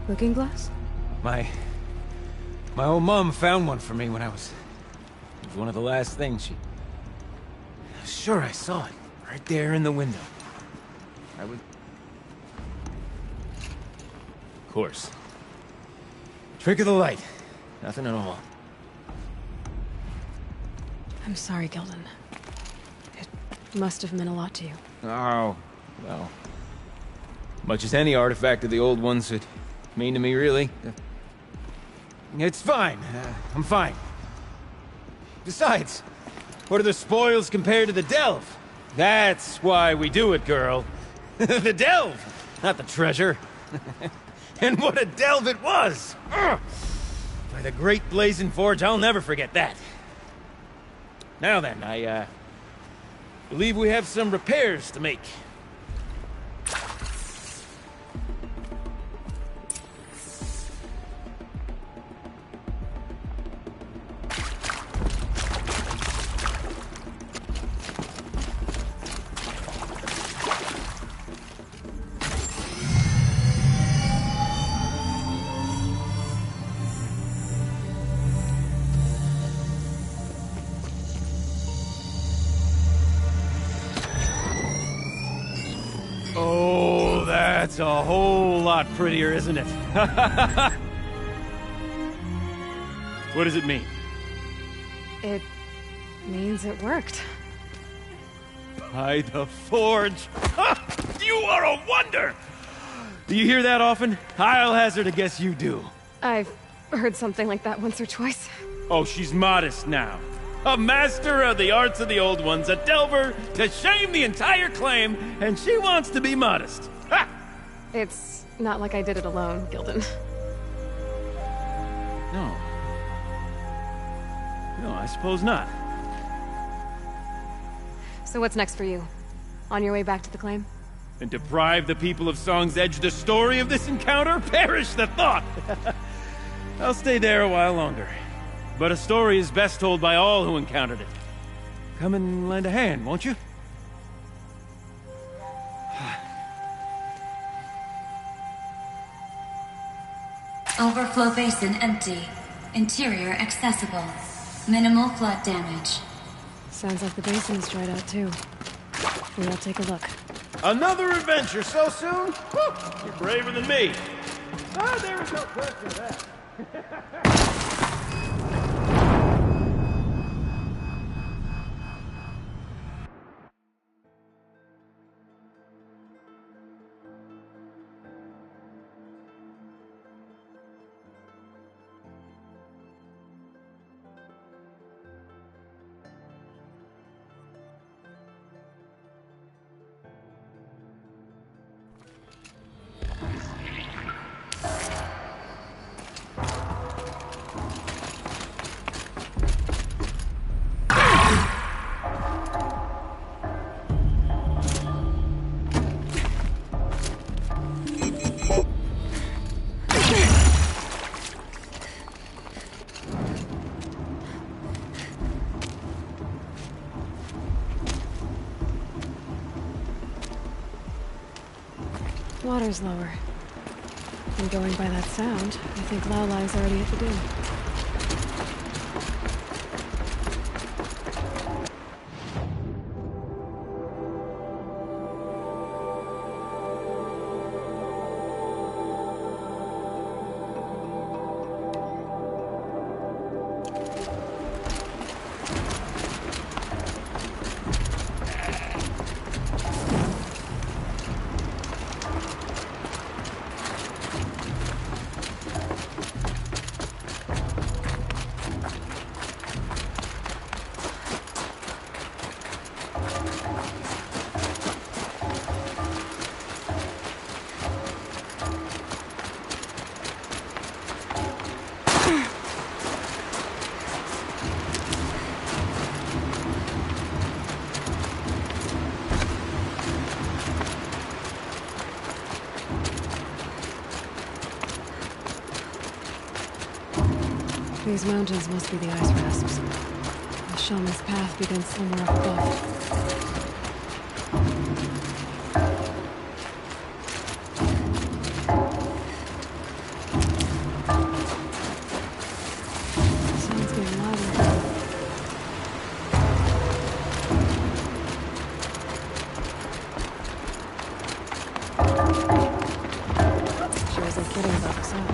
Looking glass? My old mom found one for me when it was one of the last things she... I was sure I saw it. Right there in the window. I was... Of course. Trick of the light. Nothing at all. I'm sorry, Gildan. It must have meant a lot to you. Oh, well. Much as any artifact of the old ones would mean to me, really. It's fine. I'm fine. Besides, what are the spoils compared to the delve? That's why we do it, girl. The delve, not the treasure. And what a delve it was! Ugh. By the great blazing forge, I'll never forget that. Now then, I believe we have some repairs to make. Oh, that's a whole lot prettier, isn't it? What does it mean? It means it worked. By the forge. You are a wonder! Do you hear that often? I'll hazard a guess you do. I've heard something like that once or twice. Oh, she's modest now. A master of the arts of the old ones, a delver to shame the entire claim, and she wants to be modest. Ha! It's not like I did it alone, Gildan. No. No, I suppose not. So what's next for you? On your way back to the claim? And deprive the people of Song's Edge the story of this encounter? Perish the thought! I'll stay there a while longer. But a story is best told by all who encountered it. Come and lend a hand, won't you? Overflow basin empty. Interior accessible. Minimal flood damage. Sounds like the basin is dried out too. We'll take a look. Another adventure so soon? Woo! You're braver than me. Ah, there is no question of that. Water's lower. And going by that sound, I think Laolai's already at the dune. These mountains must be the ice rasps. The shaman's path begins somewhere up above. Sounds getting louder. Sure isn't kidding about the sound.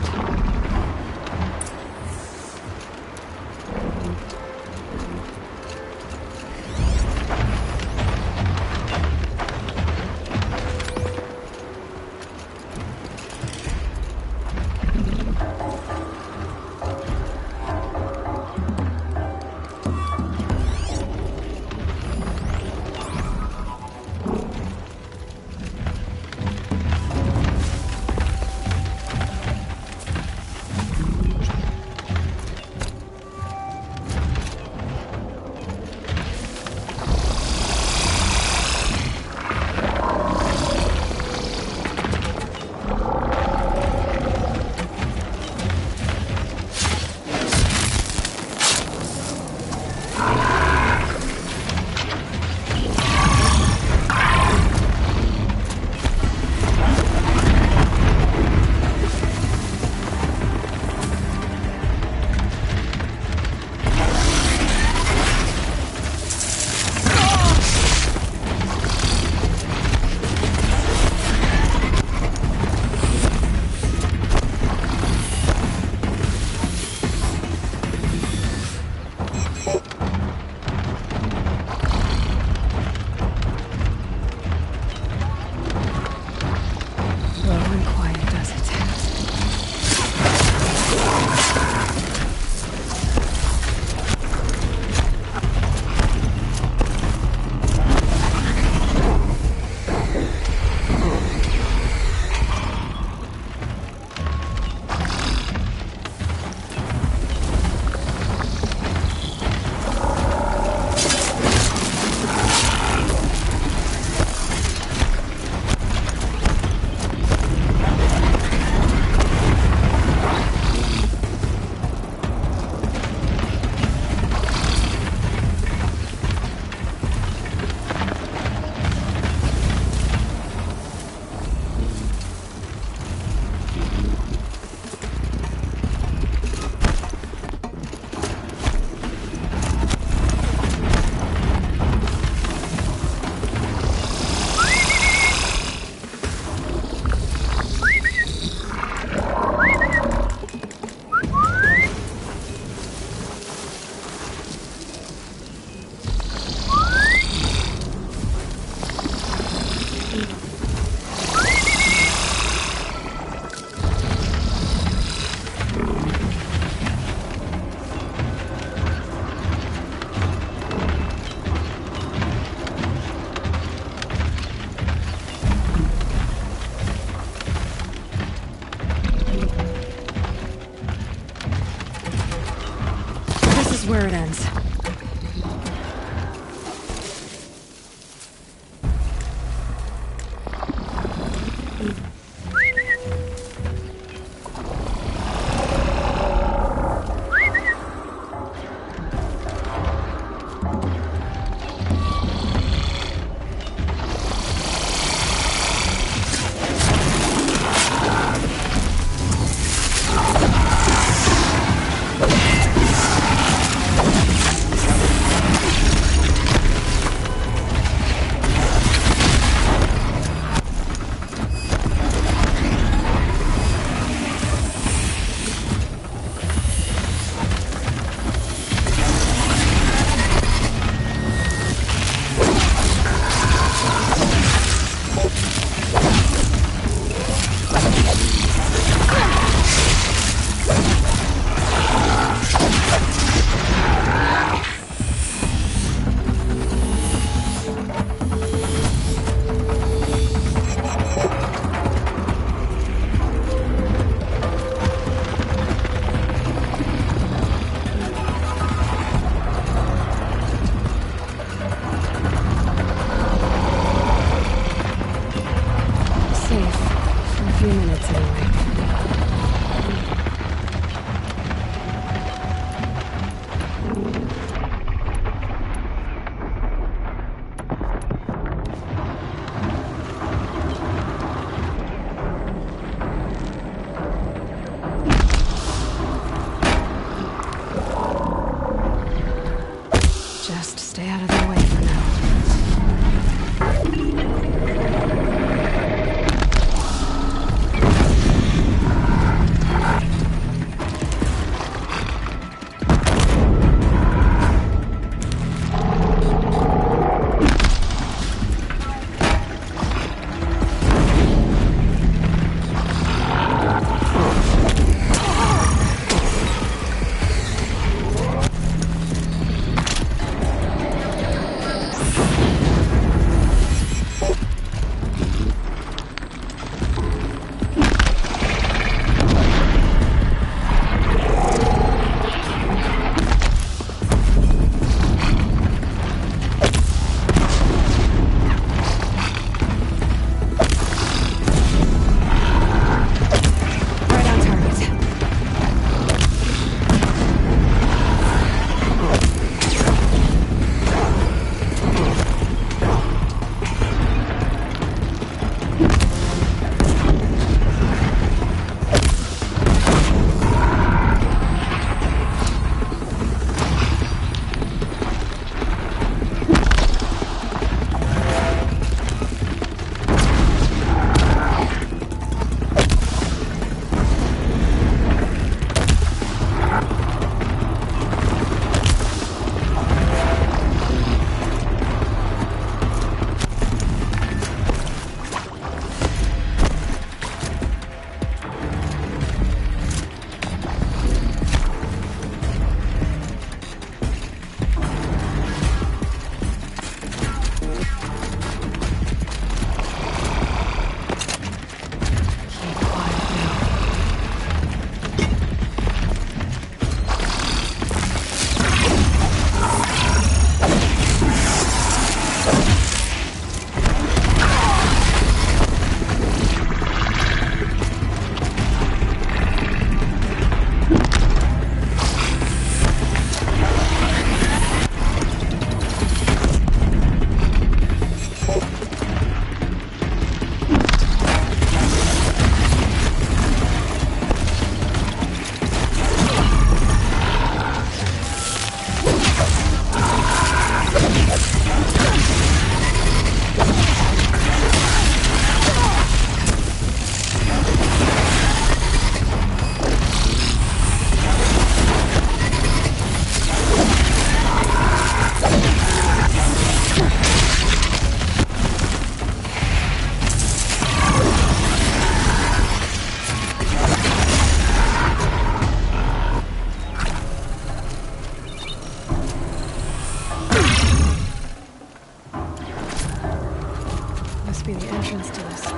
ridiculous.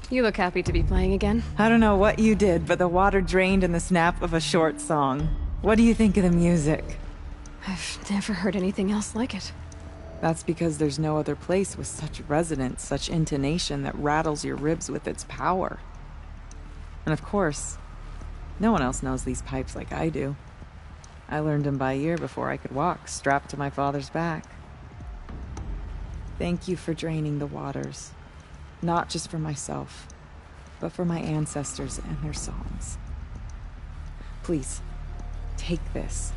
You look happy to be playing again. I don't know what you did, but the water drained in the snap of a short song. What do you think of the music? I've never heard anything else like it. That's because there's no other place with such resonance, such intonation that rattles your ribs with its power. And of course, no one else knows these pipes like I do. I learned them by ear before I could walk, strapped to my father's back. Thank you for draining the waters. Not just for myself, but for my ancestors and their songs. Please, take this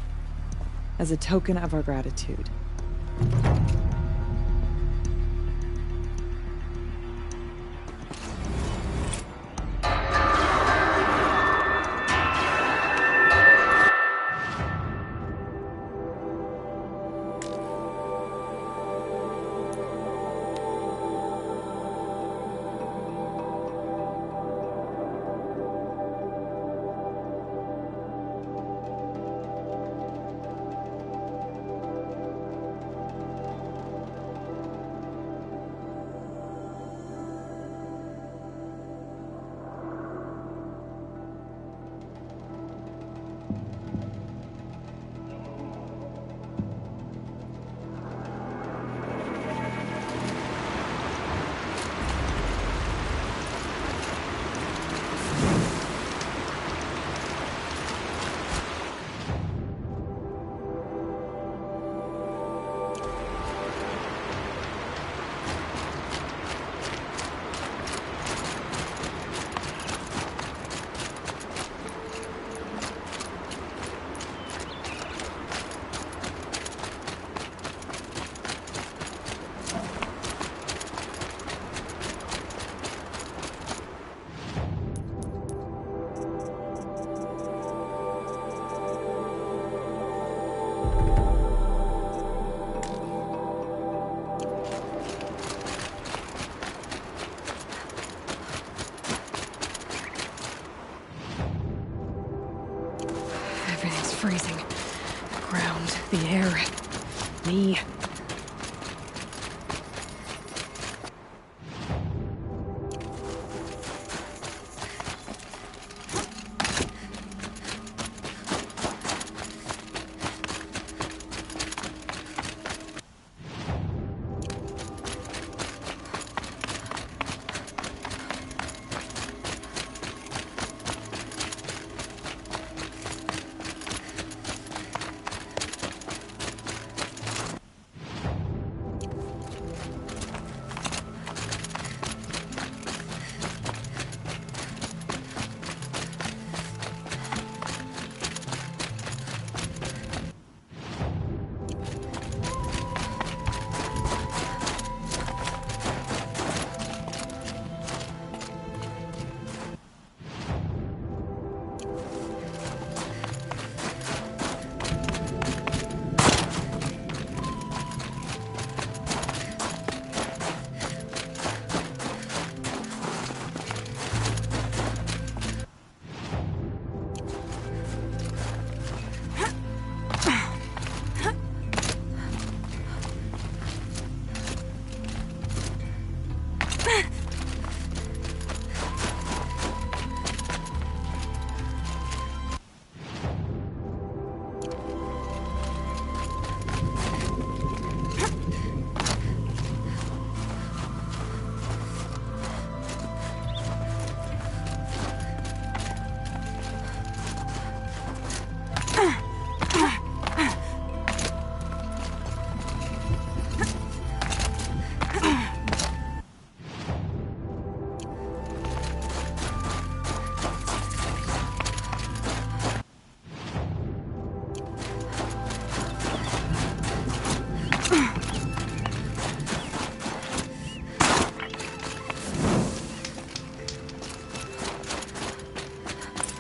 as a token of our gratitude. Everything's freezing. The ground, the air, me.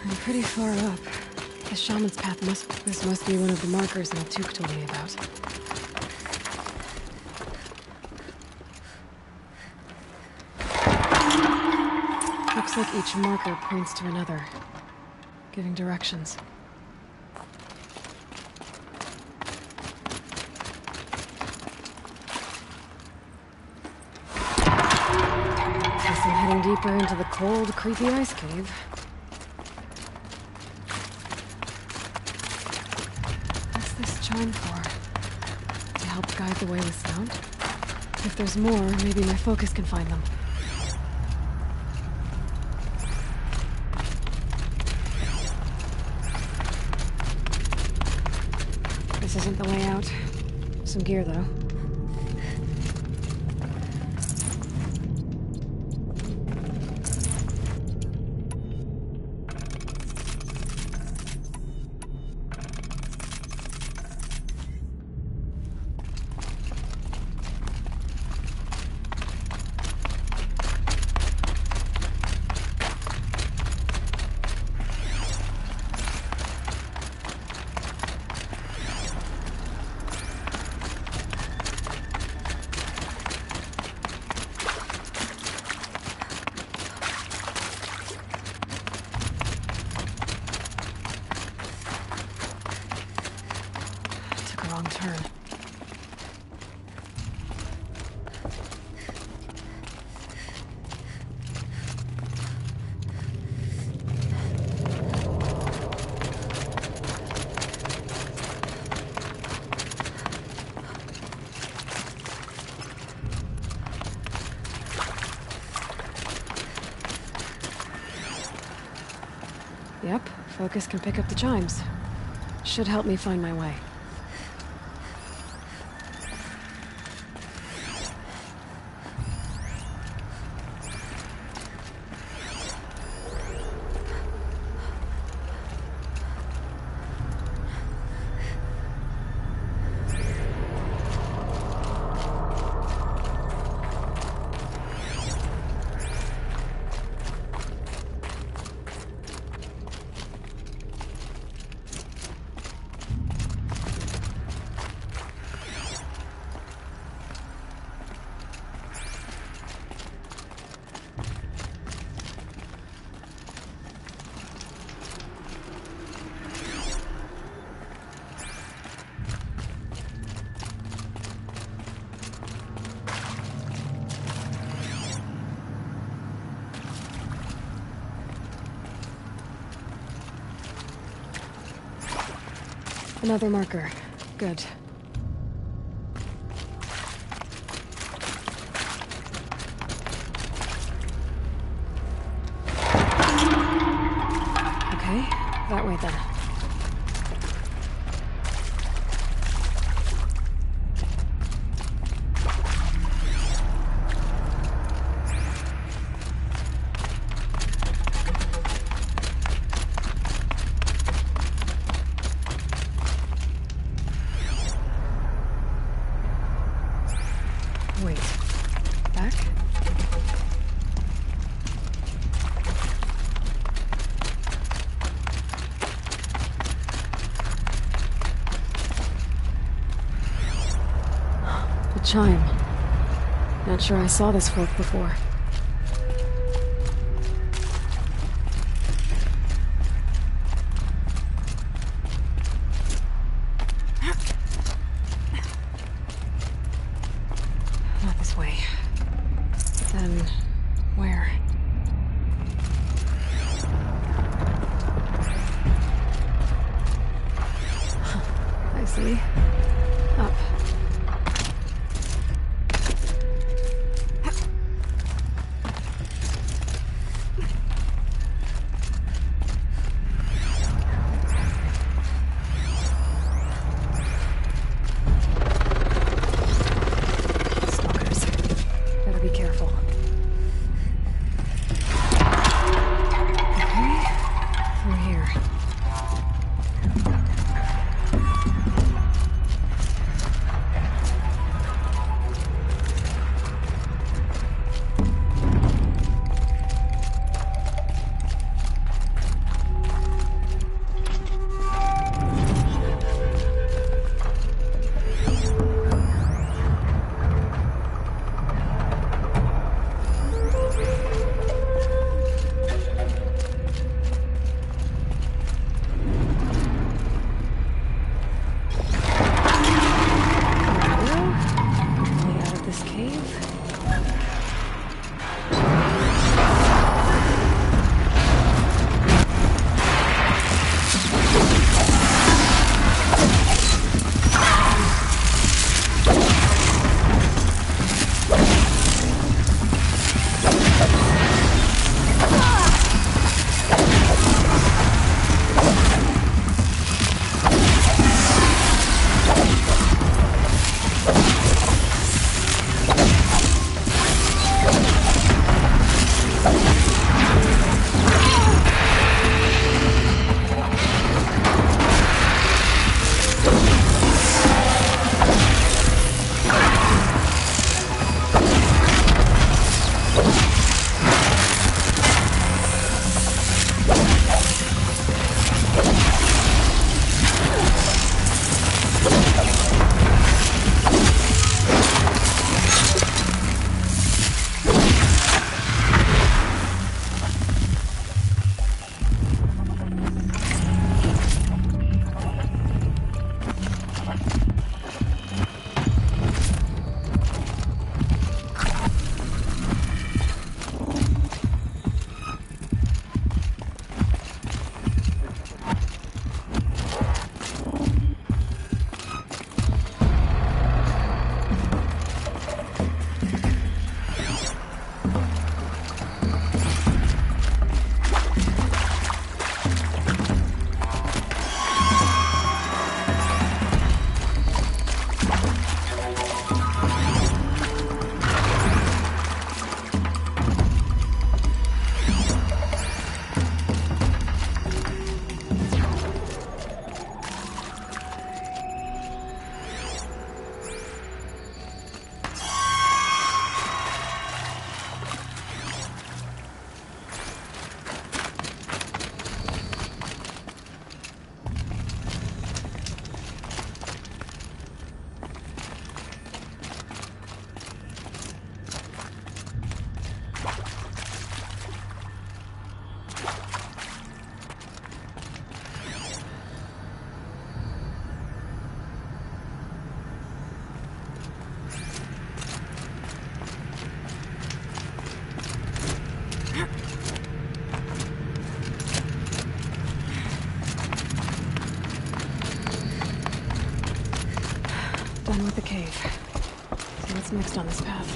I'm pretty far up. The shaman's path this must be one of the markers Maltuk told me about. Looks like each marker points to another, giving directions. Guess I'm heading deeper into the cold, creepy ice cave. What's this chime for? To help guide the way with sound? If there's more, maybe my focus can find them. This isn't the way out. Some gear, though. Turn. Yep, focus can pick up the chimes. Should help me find my way. Another marker. Good. Okay, that way then. Wait. Back? The chime. Not sure I saw this fork before. Not this way. Then where? I see. Up. cave. So what's next on this path?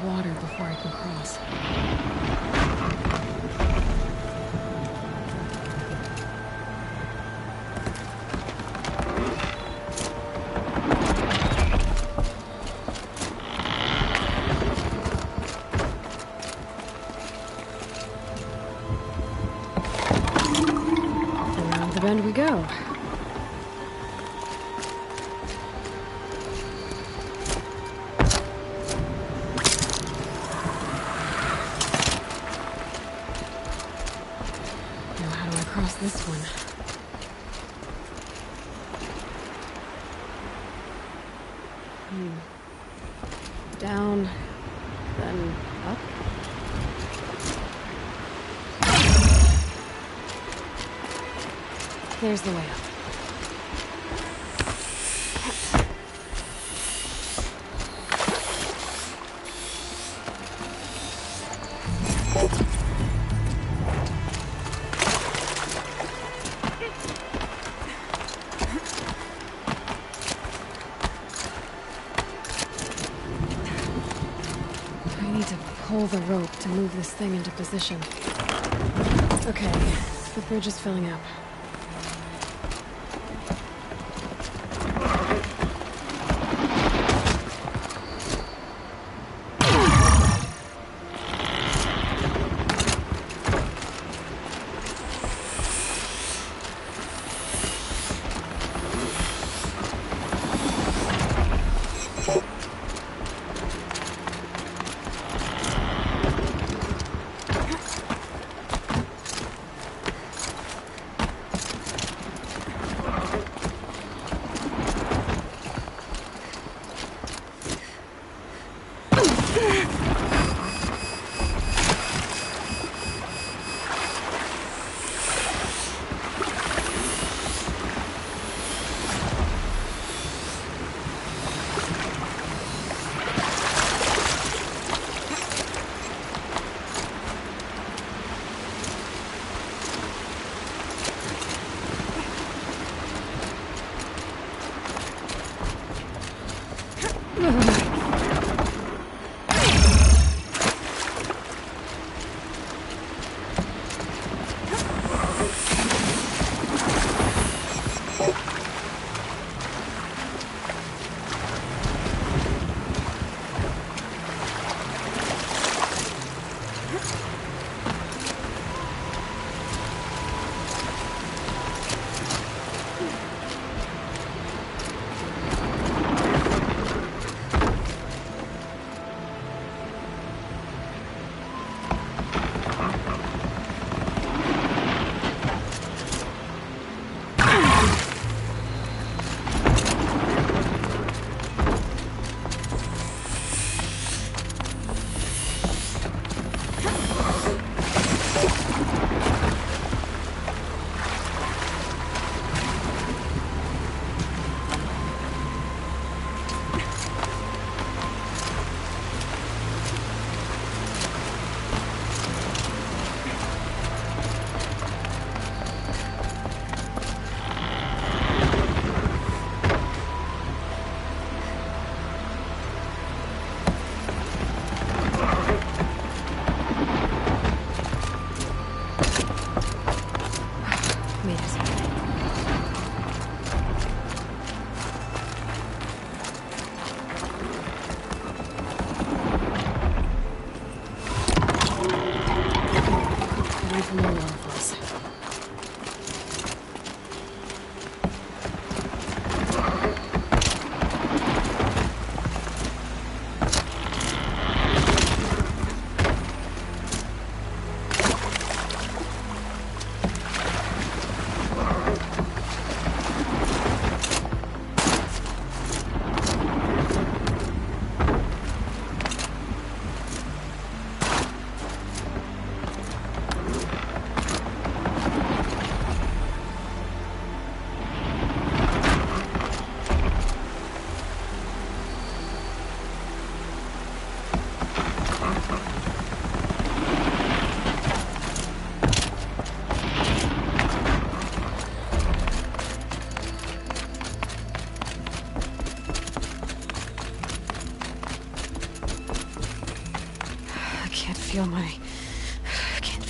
Water before I can cross. Around the bend we go. This one. Down, then up. There's the way up. Pull the rope to move this thing into position. Okay, the bridge is filling up.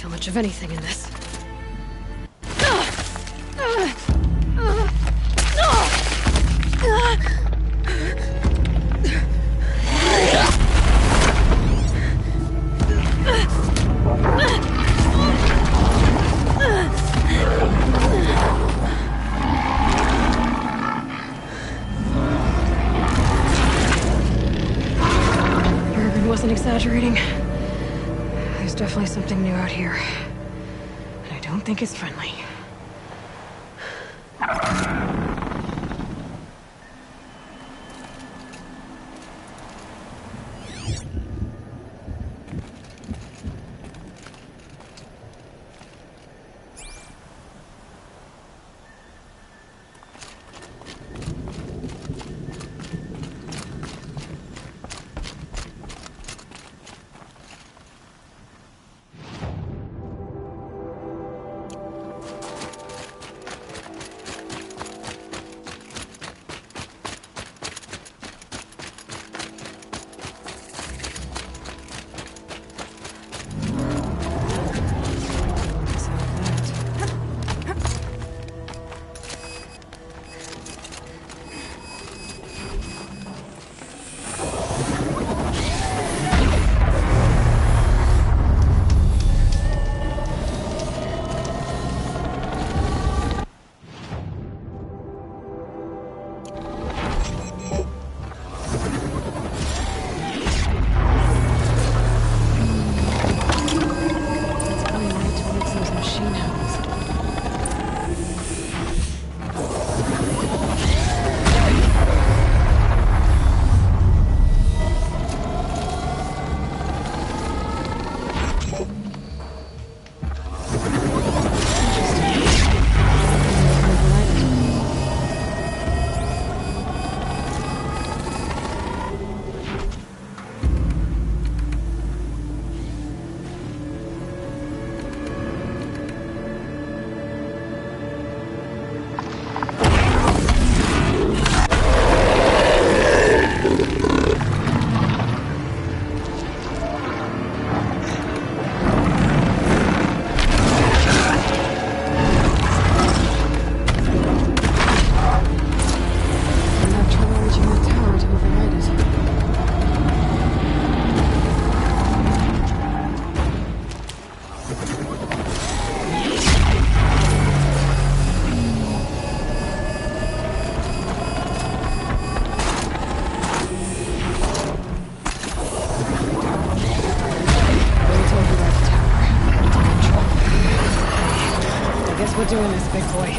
so much of anything in this. Wasn't exaggerating. There's definitely something new out here. And I don't think it's friendly. We're doing this, big boy.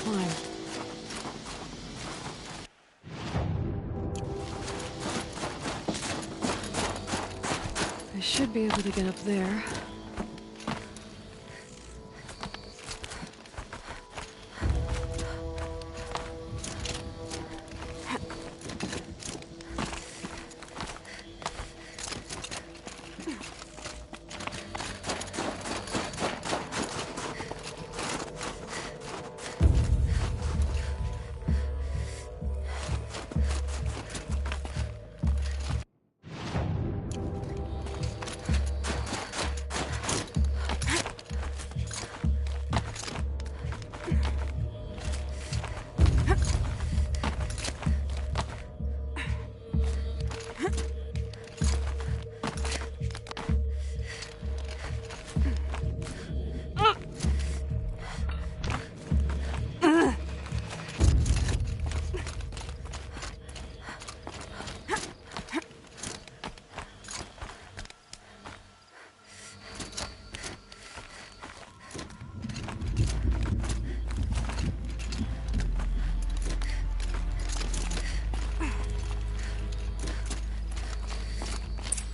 climb. I should be able to get up there.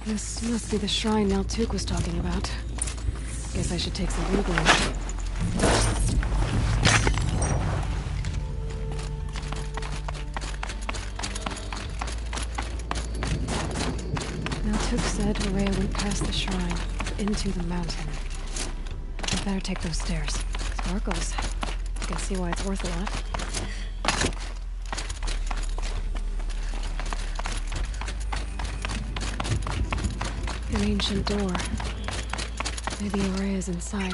This must be the shrine Naltuk was talking about. Guess I should take some Googling. Naltuk said Rhea went past the shrine, into the mountain. I better take those stairs. Sparkles. I can see why it's worth a lot. An ancient door. Maybe Rhea's inside.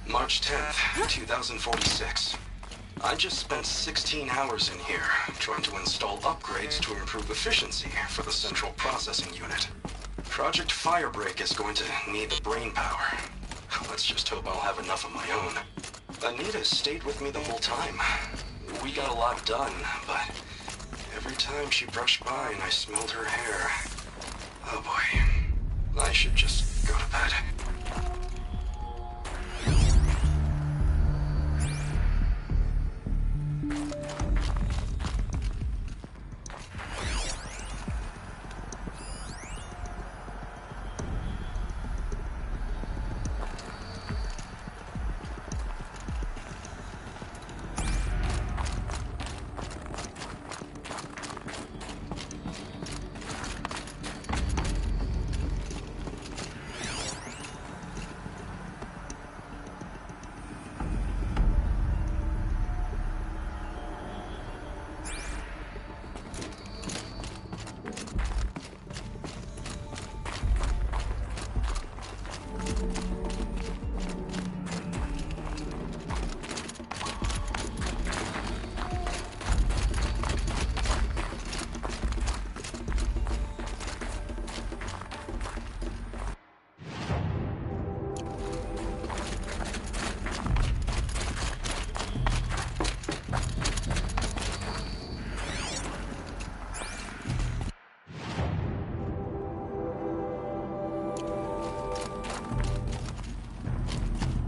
March 10th, 2046. I just spent 16 hours in here, trying to install upgrades to improve efficiency for the central processing unit. Project Firebreak is going to need the brain power. Let's just hope I'll have enough of my own. Anita stayed with me the whole time. We got a lot done, but every time she brushed by and I smelled her hair... Oh boy. I should just go to bed.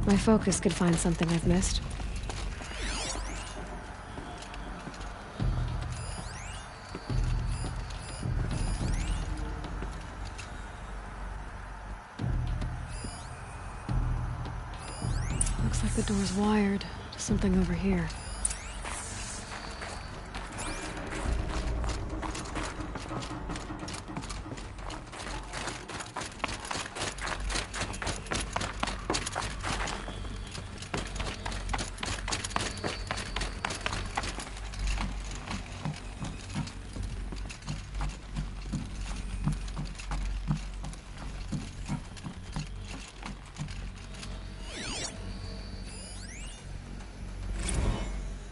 My focus could find something I've missed. Looks like the door's wired to something over here.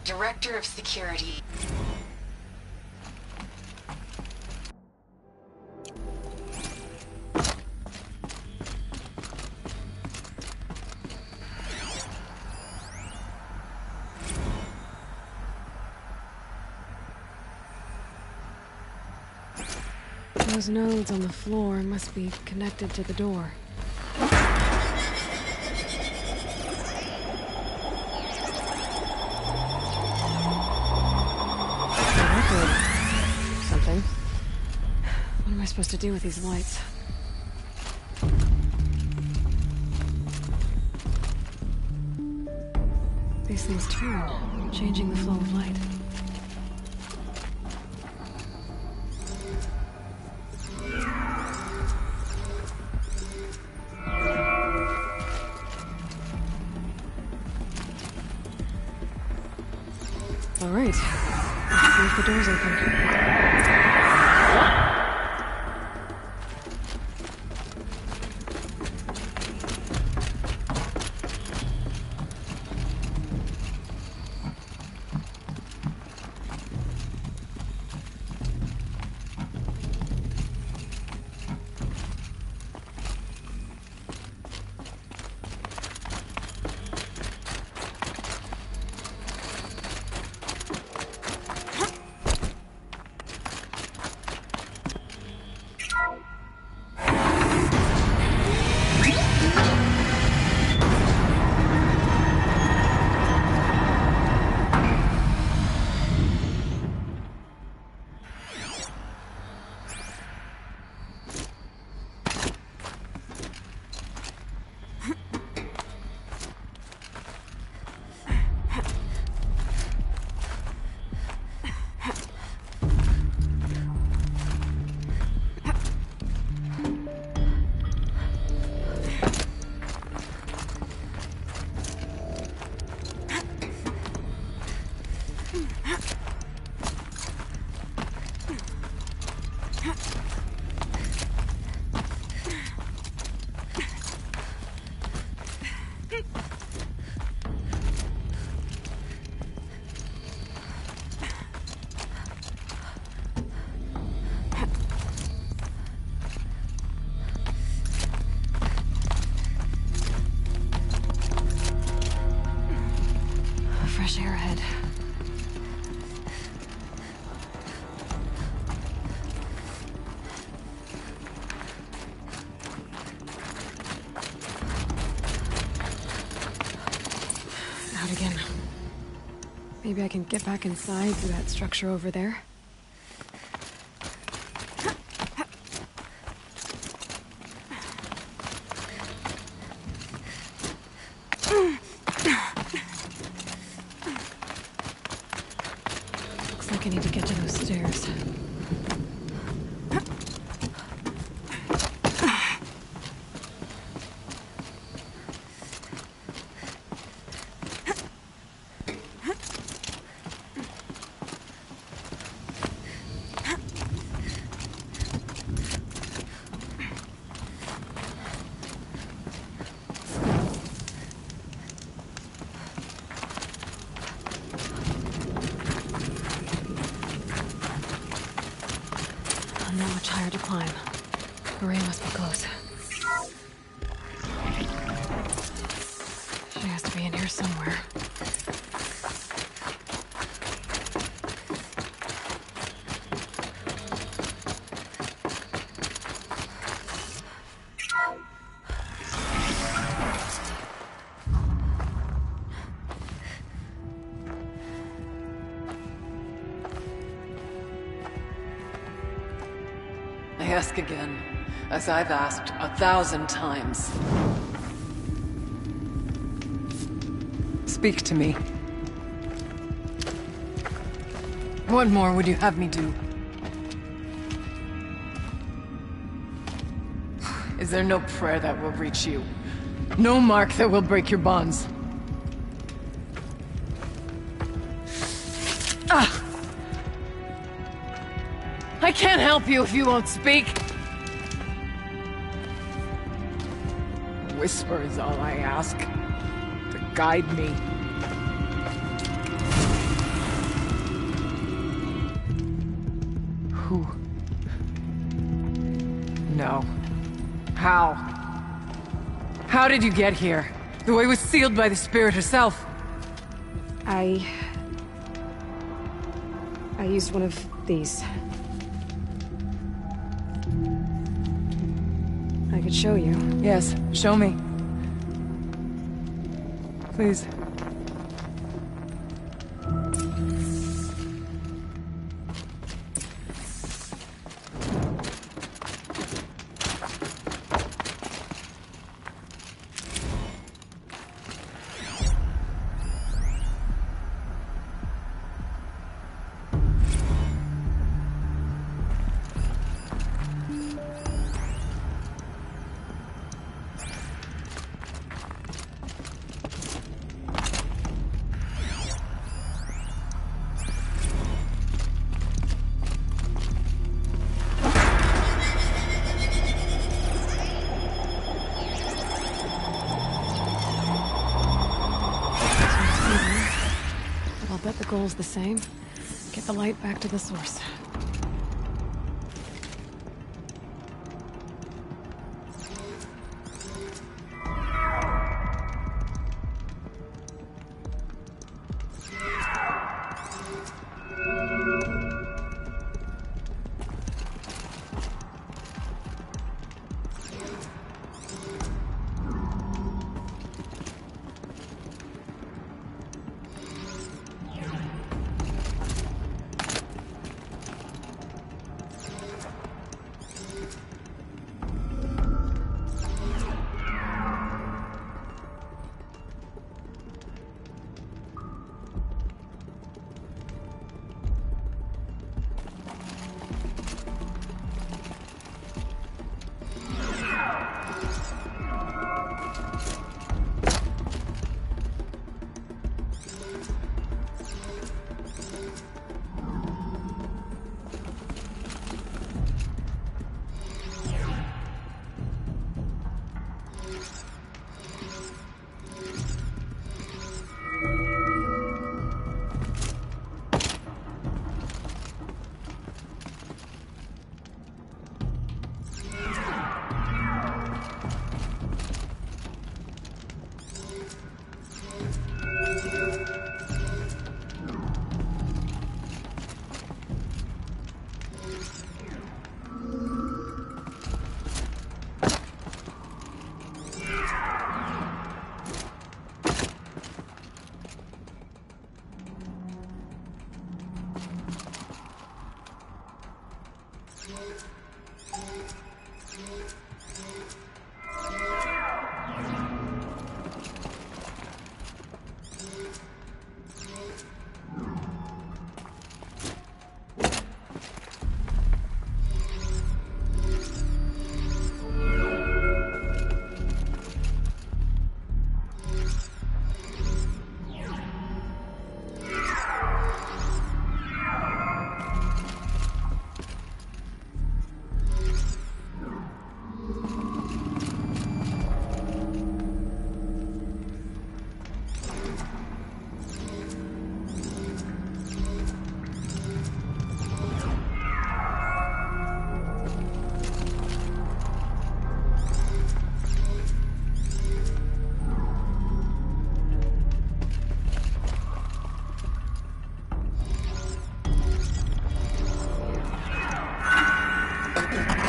Director of Security. Those nodes on the floor must be connected to the door. Something. What am I supposed to do with these lights? These things turn, changing the flow of light. All right. Let's see if the door's open. Fresh air ahead. Out again. Maybe I can get back inside through that structure over there. I need to get to those stairs. Not much higher to climb. Maria must be close. She has to be in here somewhere. I ask again, as I've asked 1,000 times. Speak to me. What more would you have me do? Is there no prayer that will reach you? No mark that will break your bonds? Ah! I can't help you if you won't speak. A whisper is all I ask. To guide me. Who? No. How? How did you get here? The way was sealed by the spirit herself. I used one of these. could show you. Yes, show me. Please. Bet the goal's the same. Get the light back to the source.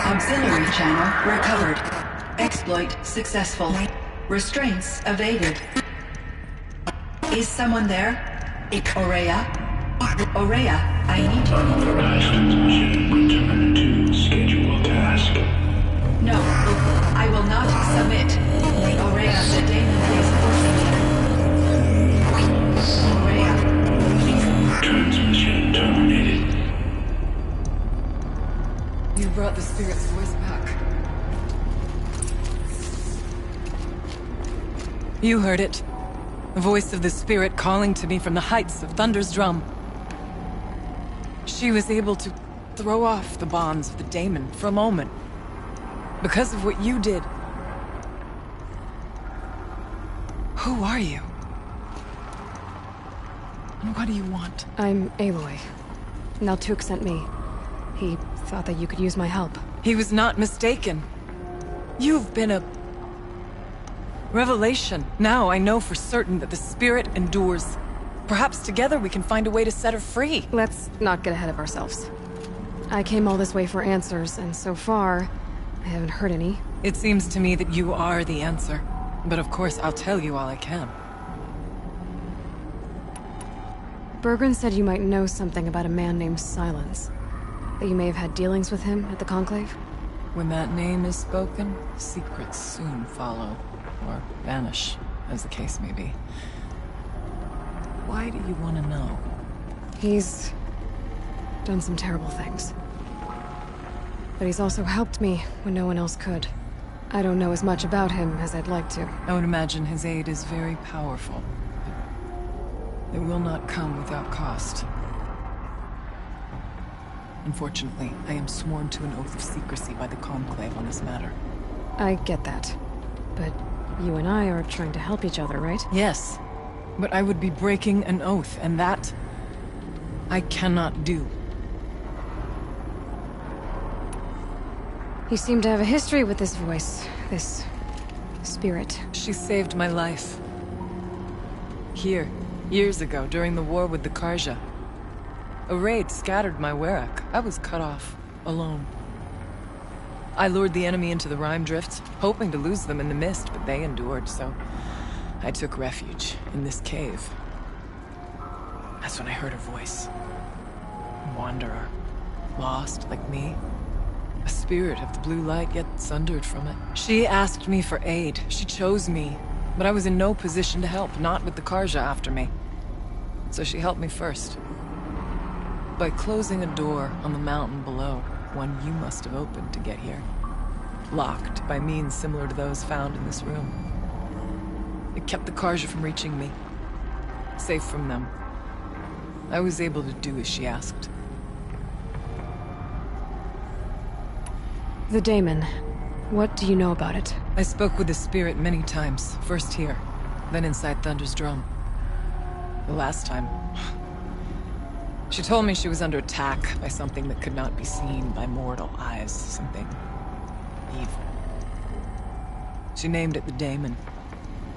Auxiliary channel recovered. Exploit successful. Restraints evaded. Is someone there? Aurea? Aurea, I need you. Unauthorized transmission. Return to schedule task. No, I will not submit. Aurea, the daemon is forcing me. Aurea. Transmission terminated. You brought the spirit's voice back. You heard it. The voice of the spirit calling to me from the heights of Thunder's drum. She was able to throw off the bonds of the daemon for a moment. Because of what you did. Who are you? And what do you want? I'm Aloy. Naltuk sent me. He thought that you could use my help. He was not mistaken. You've been a revelation. Now I know for certain that the spirit endures. Perhaps together we can find a way to set her free. Let's not get ahead of ourselves. I came all this way for answers, and so far, I haven't heard any. It seems to me that you are the answer. But of course, I'll tell you all I can. Bergren said you might know something about a man named Silence. That you may have had dealings with him at the Conclave? When that name is spoken, secrets soon follow. Or vanish, as the case may be. Why do you want to know? He's done some terrible things. But he's also helped me when no one else could. I don't know as much about him as I'd like to. I would imagine his aid is very powerful. It will not come without cost. Unfortunately, I am sworn to an oath of secrecy by the Conclave on this matter. I get that. But you and I are trying to help each other, right? Yes. But I would be breaking an oath, and that I cannot do. You seem to have a history with this voice, this spirit. She saved my life. Here, years ago, during the war with the Karja. A raid scattered my Werak. I was cut off, alone. I lured the enemy into the Rime Drifts, hoping to lose them in the mist, but they endured, so I took refuge in this cave. That's when I heard her voice. A wanderer. Lost, like me. A spirit of the blue light, yet sundered from it. She asked me for aid. She chose me. But I was in no position to help, not with the Karja after me. So she helped me first. By closing a door on the mountain below, one you must have opened to get here. Locked by means similar to those found in this room. It kept the Karja from reaching me. Safe from them. I was able to do as she asked. The Daemon. What do you know about it? I spoke with the spirit many times. First here, then inside Thunder's drum. The last time... She told me she was under attack by something that could not be seen by mortal eyes. Something... evil. She named it the Daemon,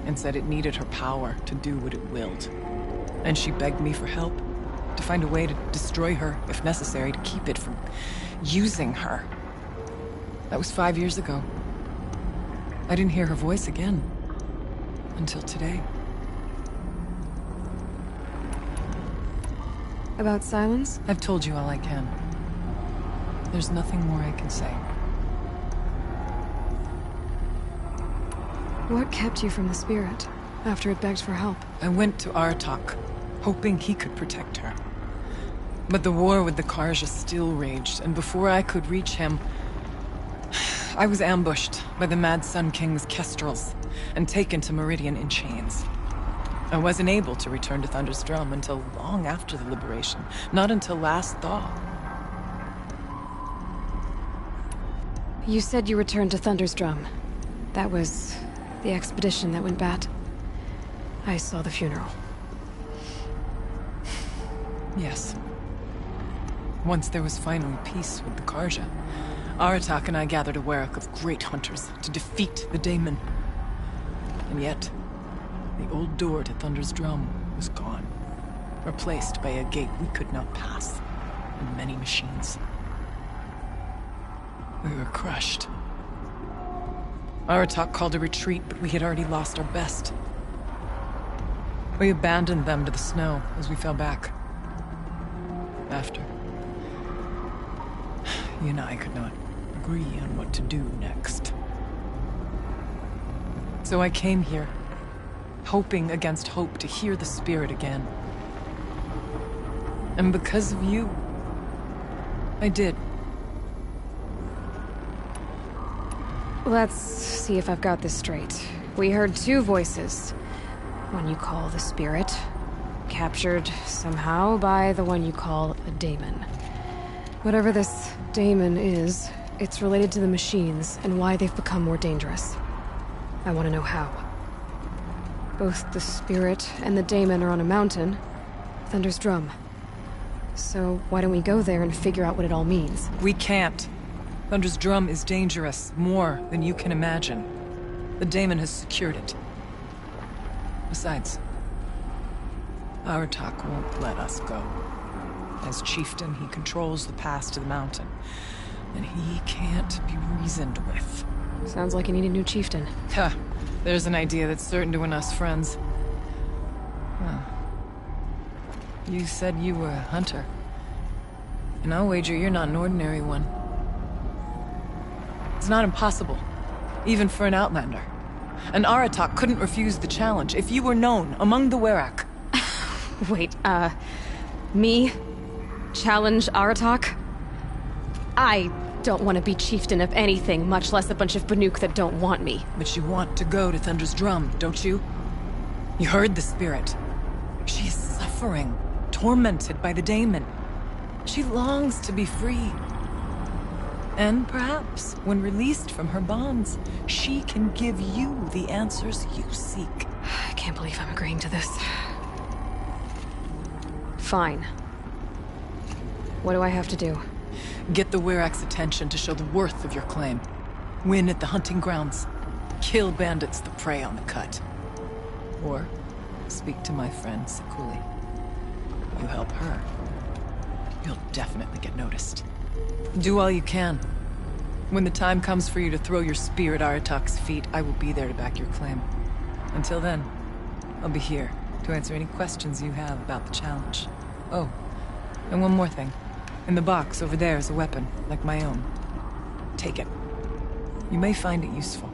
and said it needed her power to do what it willed. And she begged me for help, to find a way to destroy her, if necessary, to keep it from using her. That was 5 years ago. I didn't hear her voice again. Until today. About Silence? I've told you all I can. There's nothing more I can say. What kept you from the spirit, after it begged for help? I went to Aratak, hoping he could protect her. But the war with the Karja still raged, and before I could reach him... I was ambushed by the Mad Sun King's kestrels, and taken to Meridian in chains. I wasn't able to return to Thunder's Drum until long after the liberation, not until last thaw. You said you returned to Thunder's Drum. That was the expedition that went bad. I saw the funeral. Yes. Once there was finally peace with the Karja, Aratak and I gathered a Werak of great hunters to defeat the Daemon. And yet, the old door to Thunder's Drum was gone, replaced by a gate we could not pass, and many machines. We were crushed. Aratak called a retreat, but we had already lost our best. We abandoned them to the snow as we fell back. After. You and I could not agree on what to do next. So I came here, hoping against hope to hear the spirit again. And because of you, I did. Let's see if I've got this straight. We heard two voices. One you call the spirit, captured somehow by the one you call a daemon. Whatever this daemon is, it's related to the machines and why they've become more dangerous. I want to know how. Both the spirit and the daemon are on a mountain, Thunder's Drum. So why don't we go there and figure out what it all means? We can't. Thunder's Drum is dangerous, more than you can imagine. The daemon has secured it. Besides, Aratak won't let us go. As chieftain, he controls the pass to the mountain, and he can't be reasoned with. Sounds like you need a new chieftain. Ha! There's an idea that's certain to win us friends. Huh. You said you were a hunter. And I'll wager you're not an ordinary one. It's not impossible, even for an outlander. An Aratak couldn't refuse the challenge if you were known among the Werak. Wait, me? Challenge Aratak? I don't want to be chieftain of anything, much less a bunch of Banuk that don't want me. But you want to go to Thunder's Drum, don't you? You heard the spirit. She is suffering, tormented by the daemon. She longs to be free. And perhaps, when released from her bonds, she can give you the answers you seek. I can't believe I'm agreeing to this. Fine. What do I have to do? Get the Werak's attention to show the worth of your claim. Win at the hunting grounds. Kill bandits that prey on the cut. Or speak to my friend Sekuli. You help her, you'll definitely get noticed. Do all you can. When the time comes for you to throw your spear at Aratak's feet, I will be there to back your claim. Until then, I'll be here to answer any questions you have about the challenge. Oh, and one more thing. In the box over there is a weapon, like my own. Take it. You may find it useful.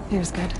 Here's good.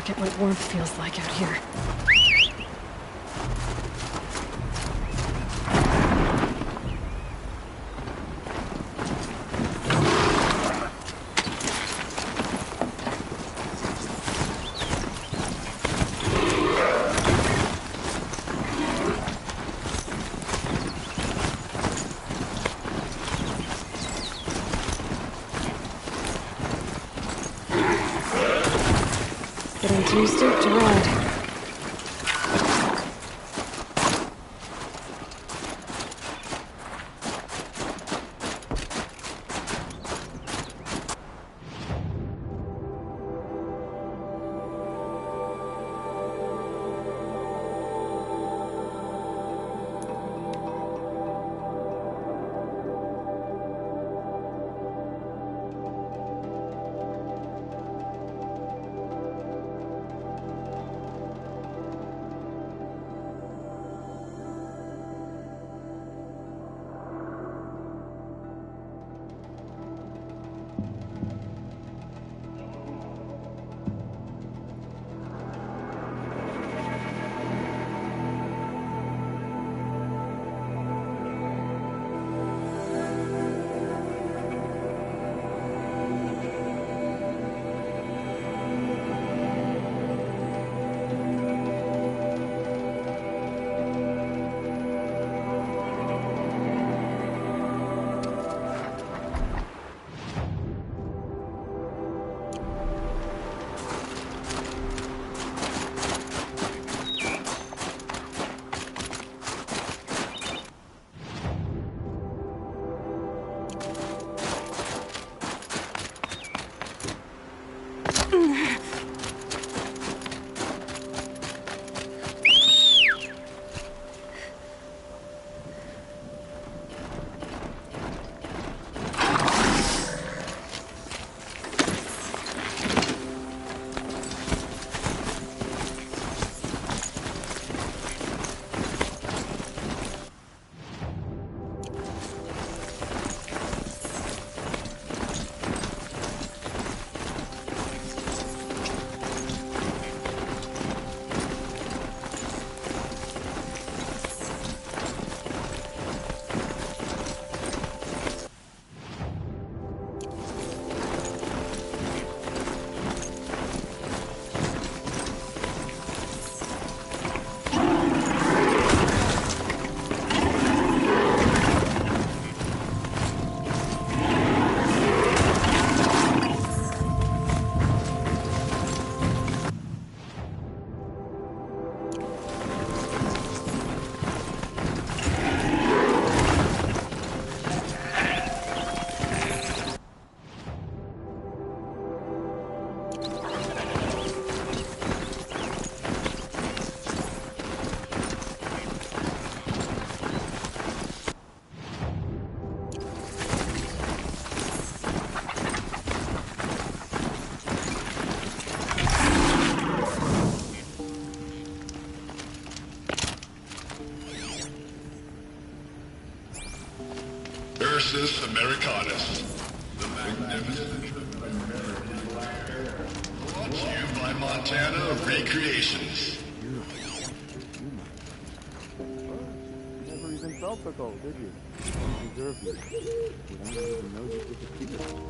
forget what warmth feels like out here. Getting too steep to ride. Ursus Americanus, the magnificent brought to you by Montana Recreations. Never even felt the cold, did you? You deserve it. You don't even know you disappeared.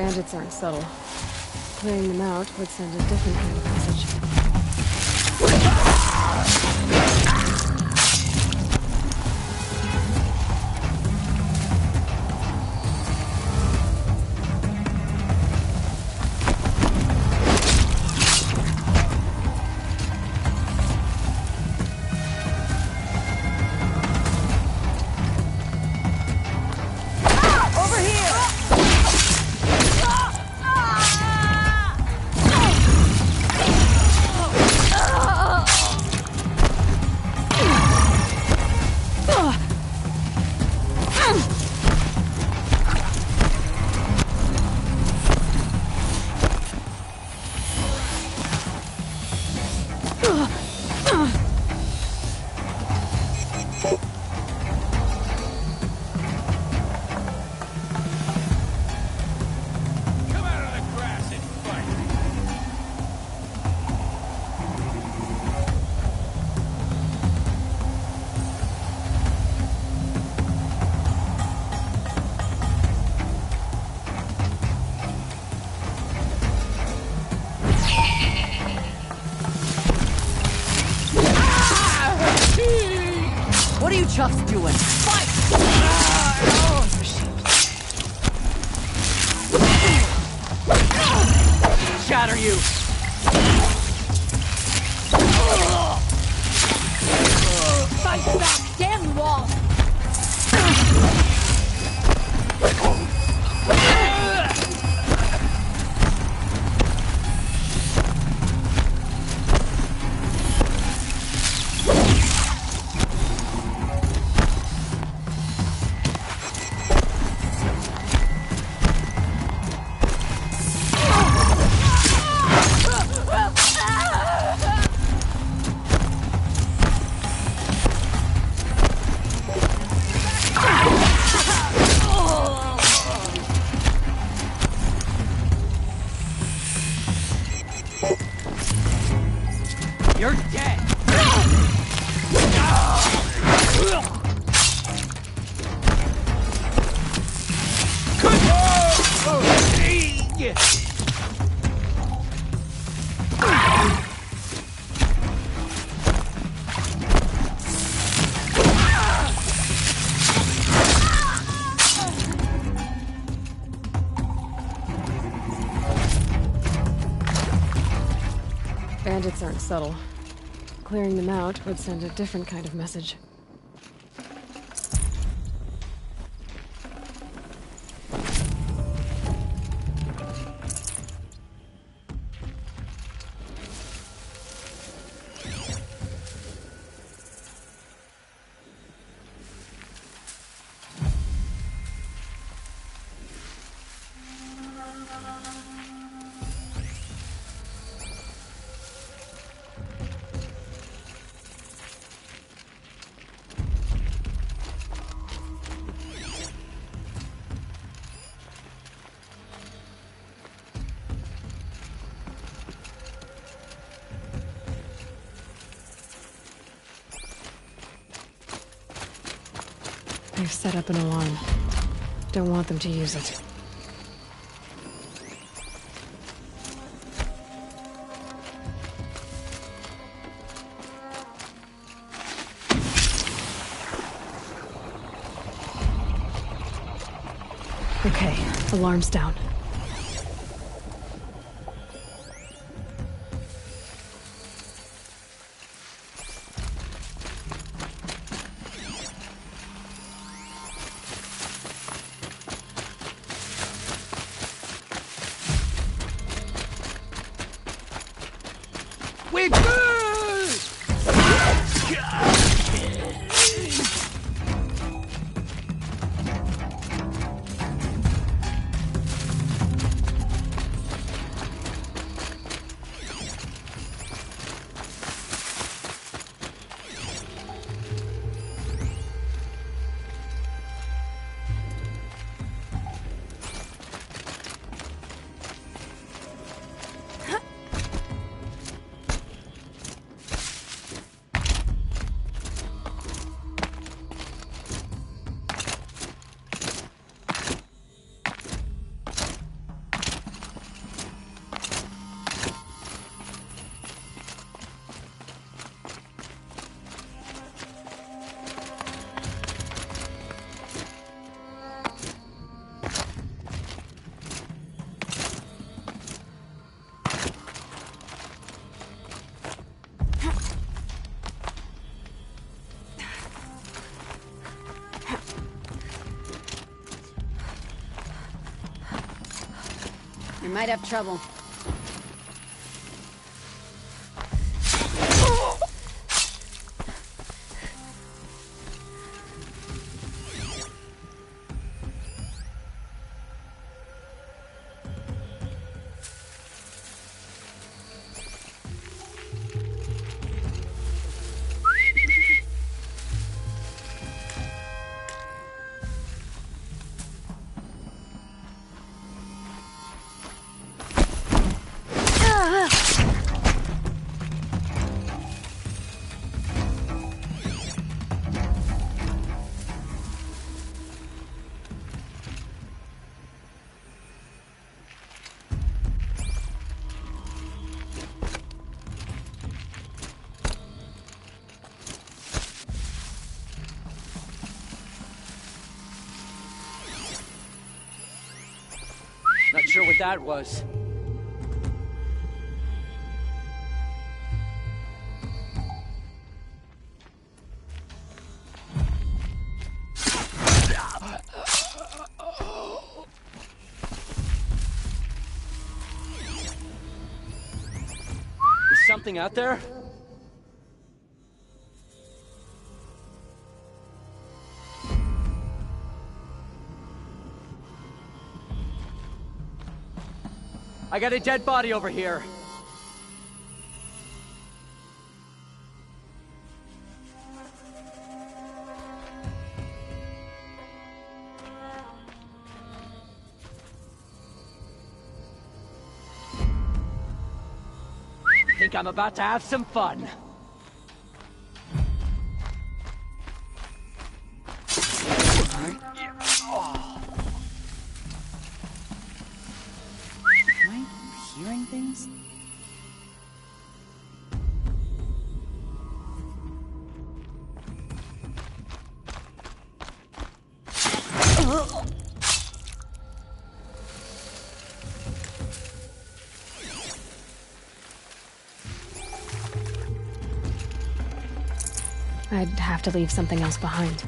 Bandits aren't subtle. Clearing them out would send a different kind of message. What are you chuffs doing? Fight! Shatter you! Fight back! Damn you all! You're dead! Bandits aren't subtle. Clearing them out would send a different kind of message. They've set up an alarm. Don't want them to use it. Okay, alarm's down. We're good! We might have trouble. Not sure what that was. Is something out there? I got a dead body over here. Think I'm about to have some fun. Hearing things? I'd have to leave something else behind.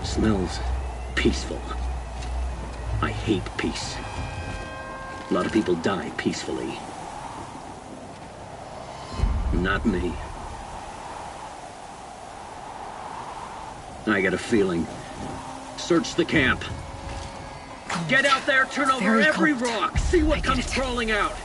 Smells peaceful. I hate peace. A lot of people die peacefully. Not me. I got a feeling. Search the camp. Get out there, turn over every rock, see what comes crawling out.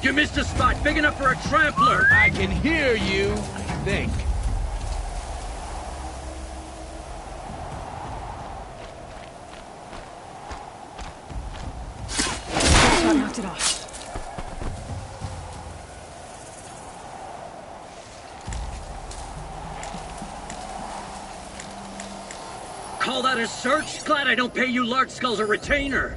You missed a spot big enough for a trampler! I can hear you, I think. I knocked it off. call that a search? Glad I don't pay you large skulls a retainer.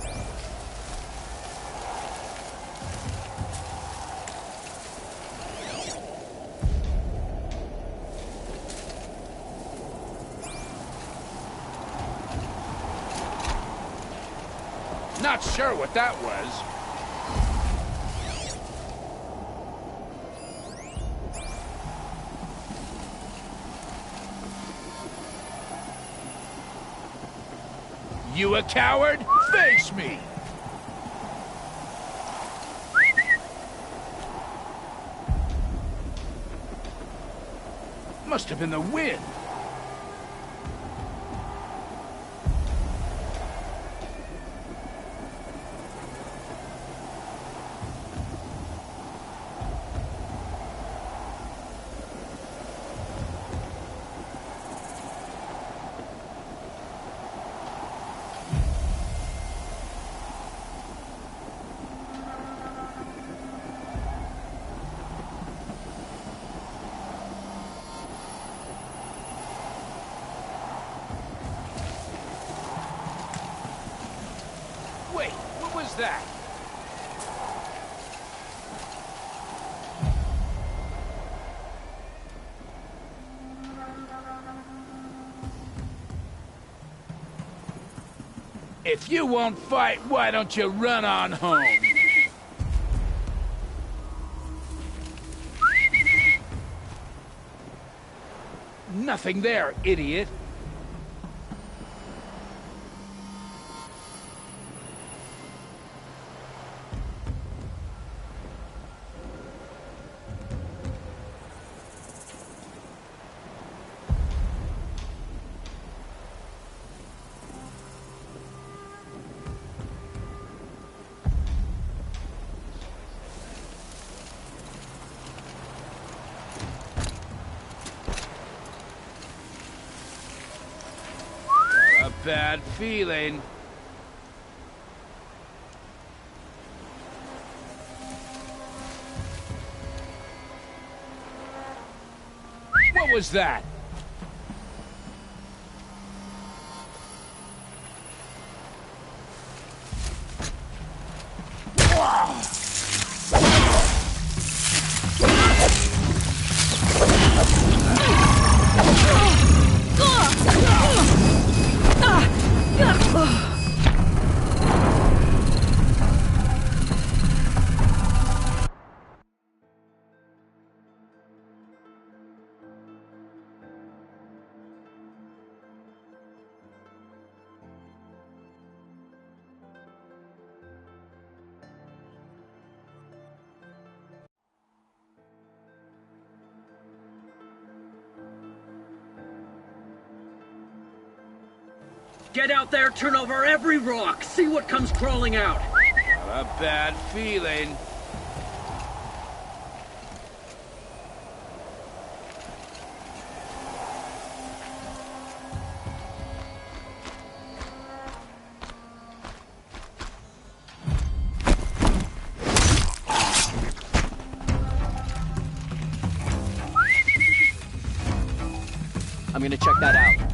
Not sure what that was. You a coward? Face me! Must have been the wind. Wait, what was that? If you won't fight, why don't you run on home? Nothing there, idiot. Bad feeling. What was that? Get out there, turn over every rock, see what comes crawling out. Got a bad feeling. I'm gonna check that out.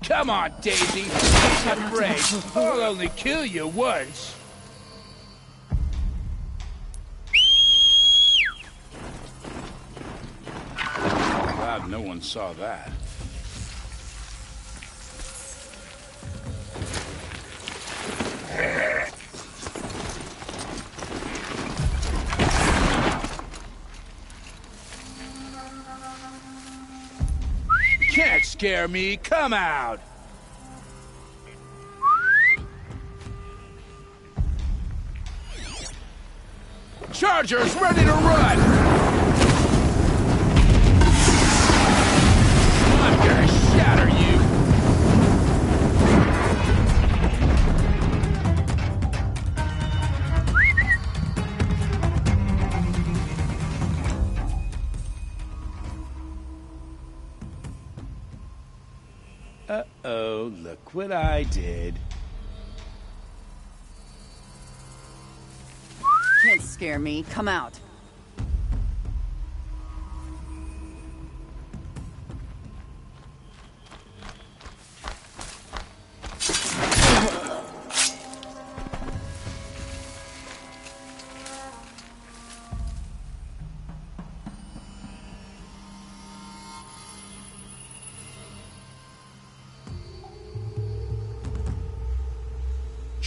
Come on, Daisy. Take a break. I'll only kill you once. Glad no one saw that. Can't scare me. Come out. Chargers ready to run. I'm gonna shatter you. Uh-oh, look what I did. Can't scare me. Come out.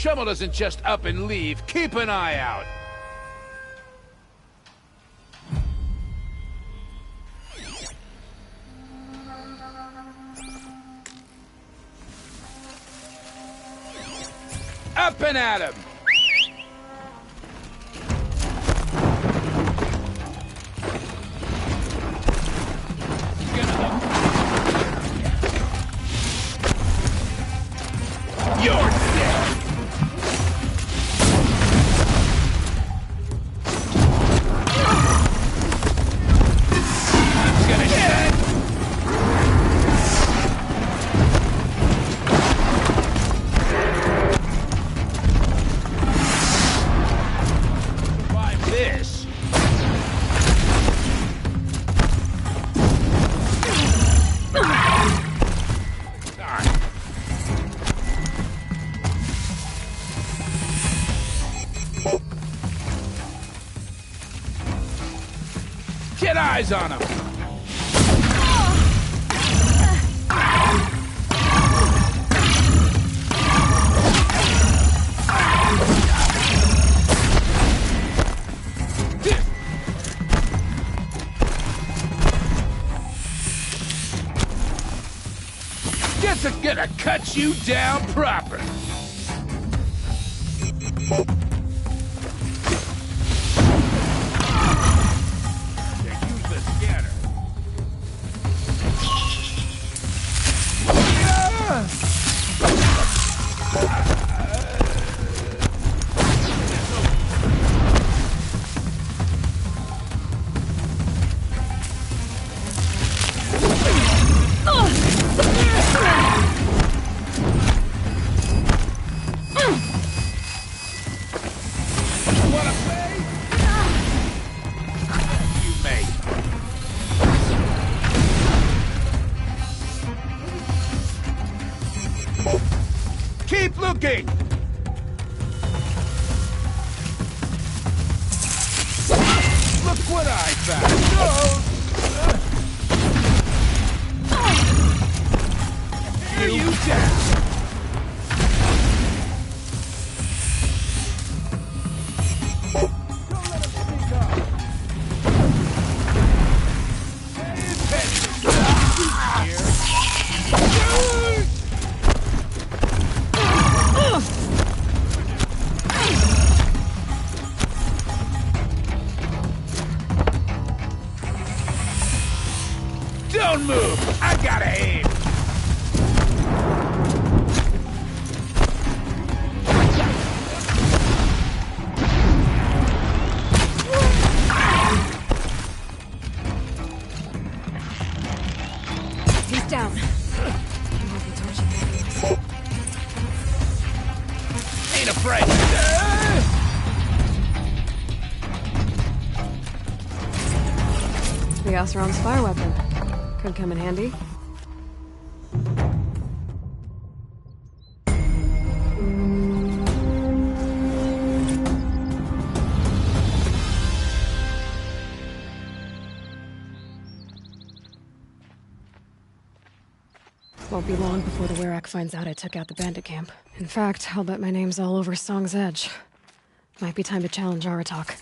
Trouble doesn't just up and leave. Keep an eye out. Up and at him! You're dead! I'm gonna hit it! Survive this! Get eyes on him! Guess I'm gonna cut you down proper. Use the scanner. Wanna play? You may. Keep looking! Look what I found! Here you down! Don't move! I gotta aim! He's down. Ain't afraid! The Oseron's fire weapon. Could come in handy. Won't be long before the Werak finds out I took out the bandit camp. In fact, I'll bet my name's all over Song's Edge. Might be time to challenge Aratak.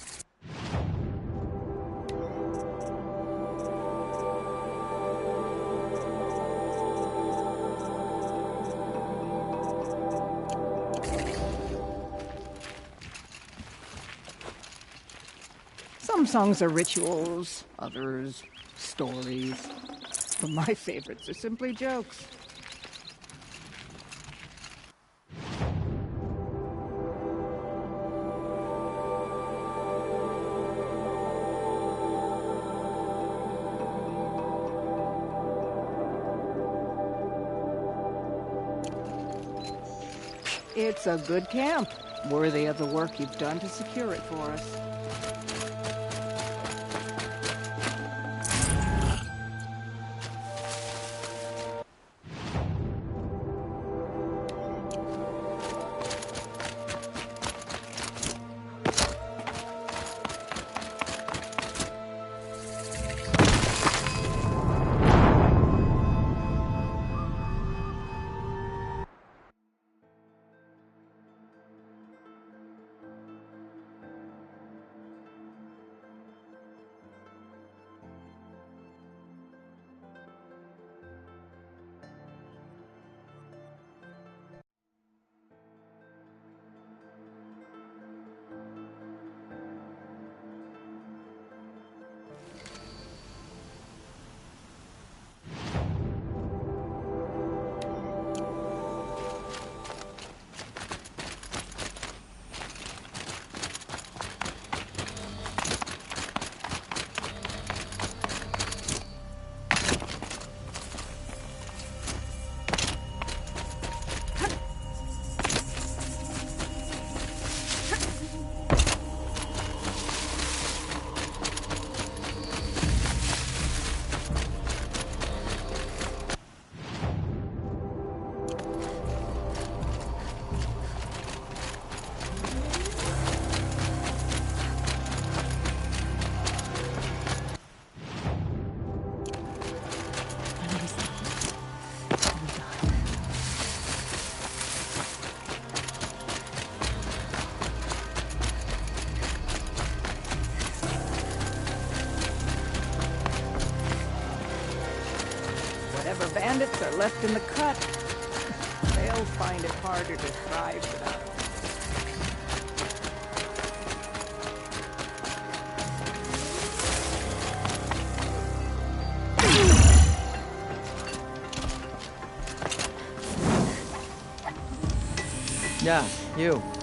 Some songs are rituals, others stories. But my favorites are simply jokes. It's a good camp, worthy of the work you've done to secure it for us. Whatever bandits are left in the cut, they'll find it harder to thrive without them. Yeah, you.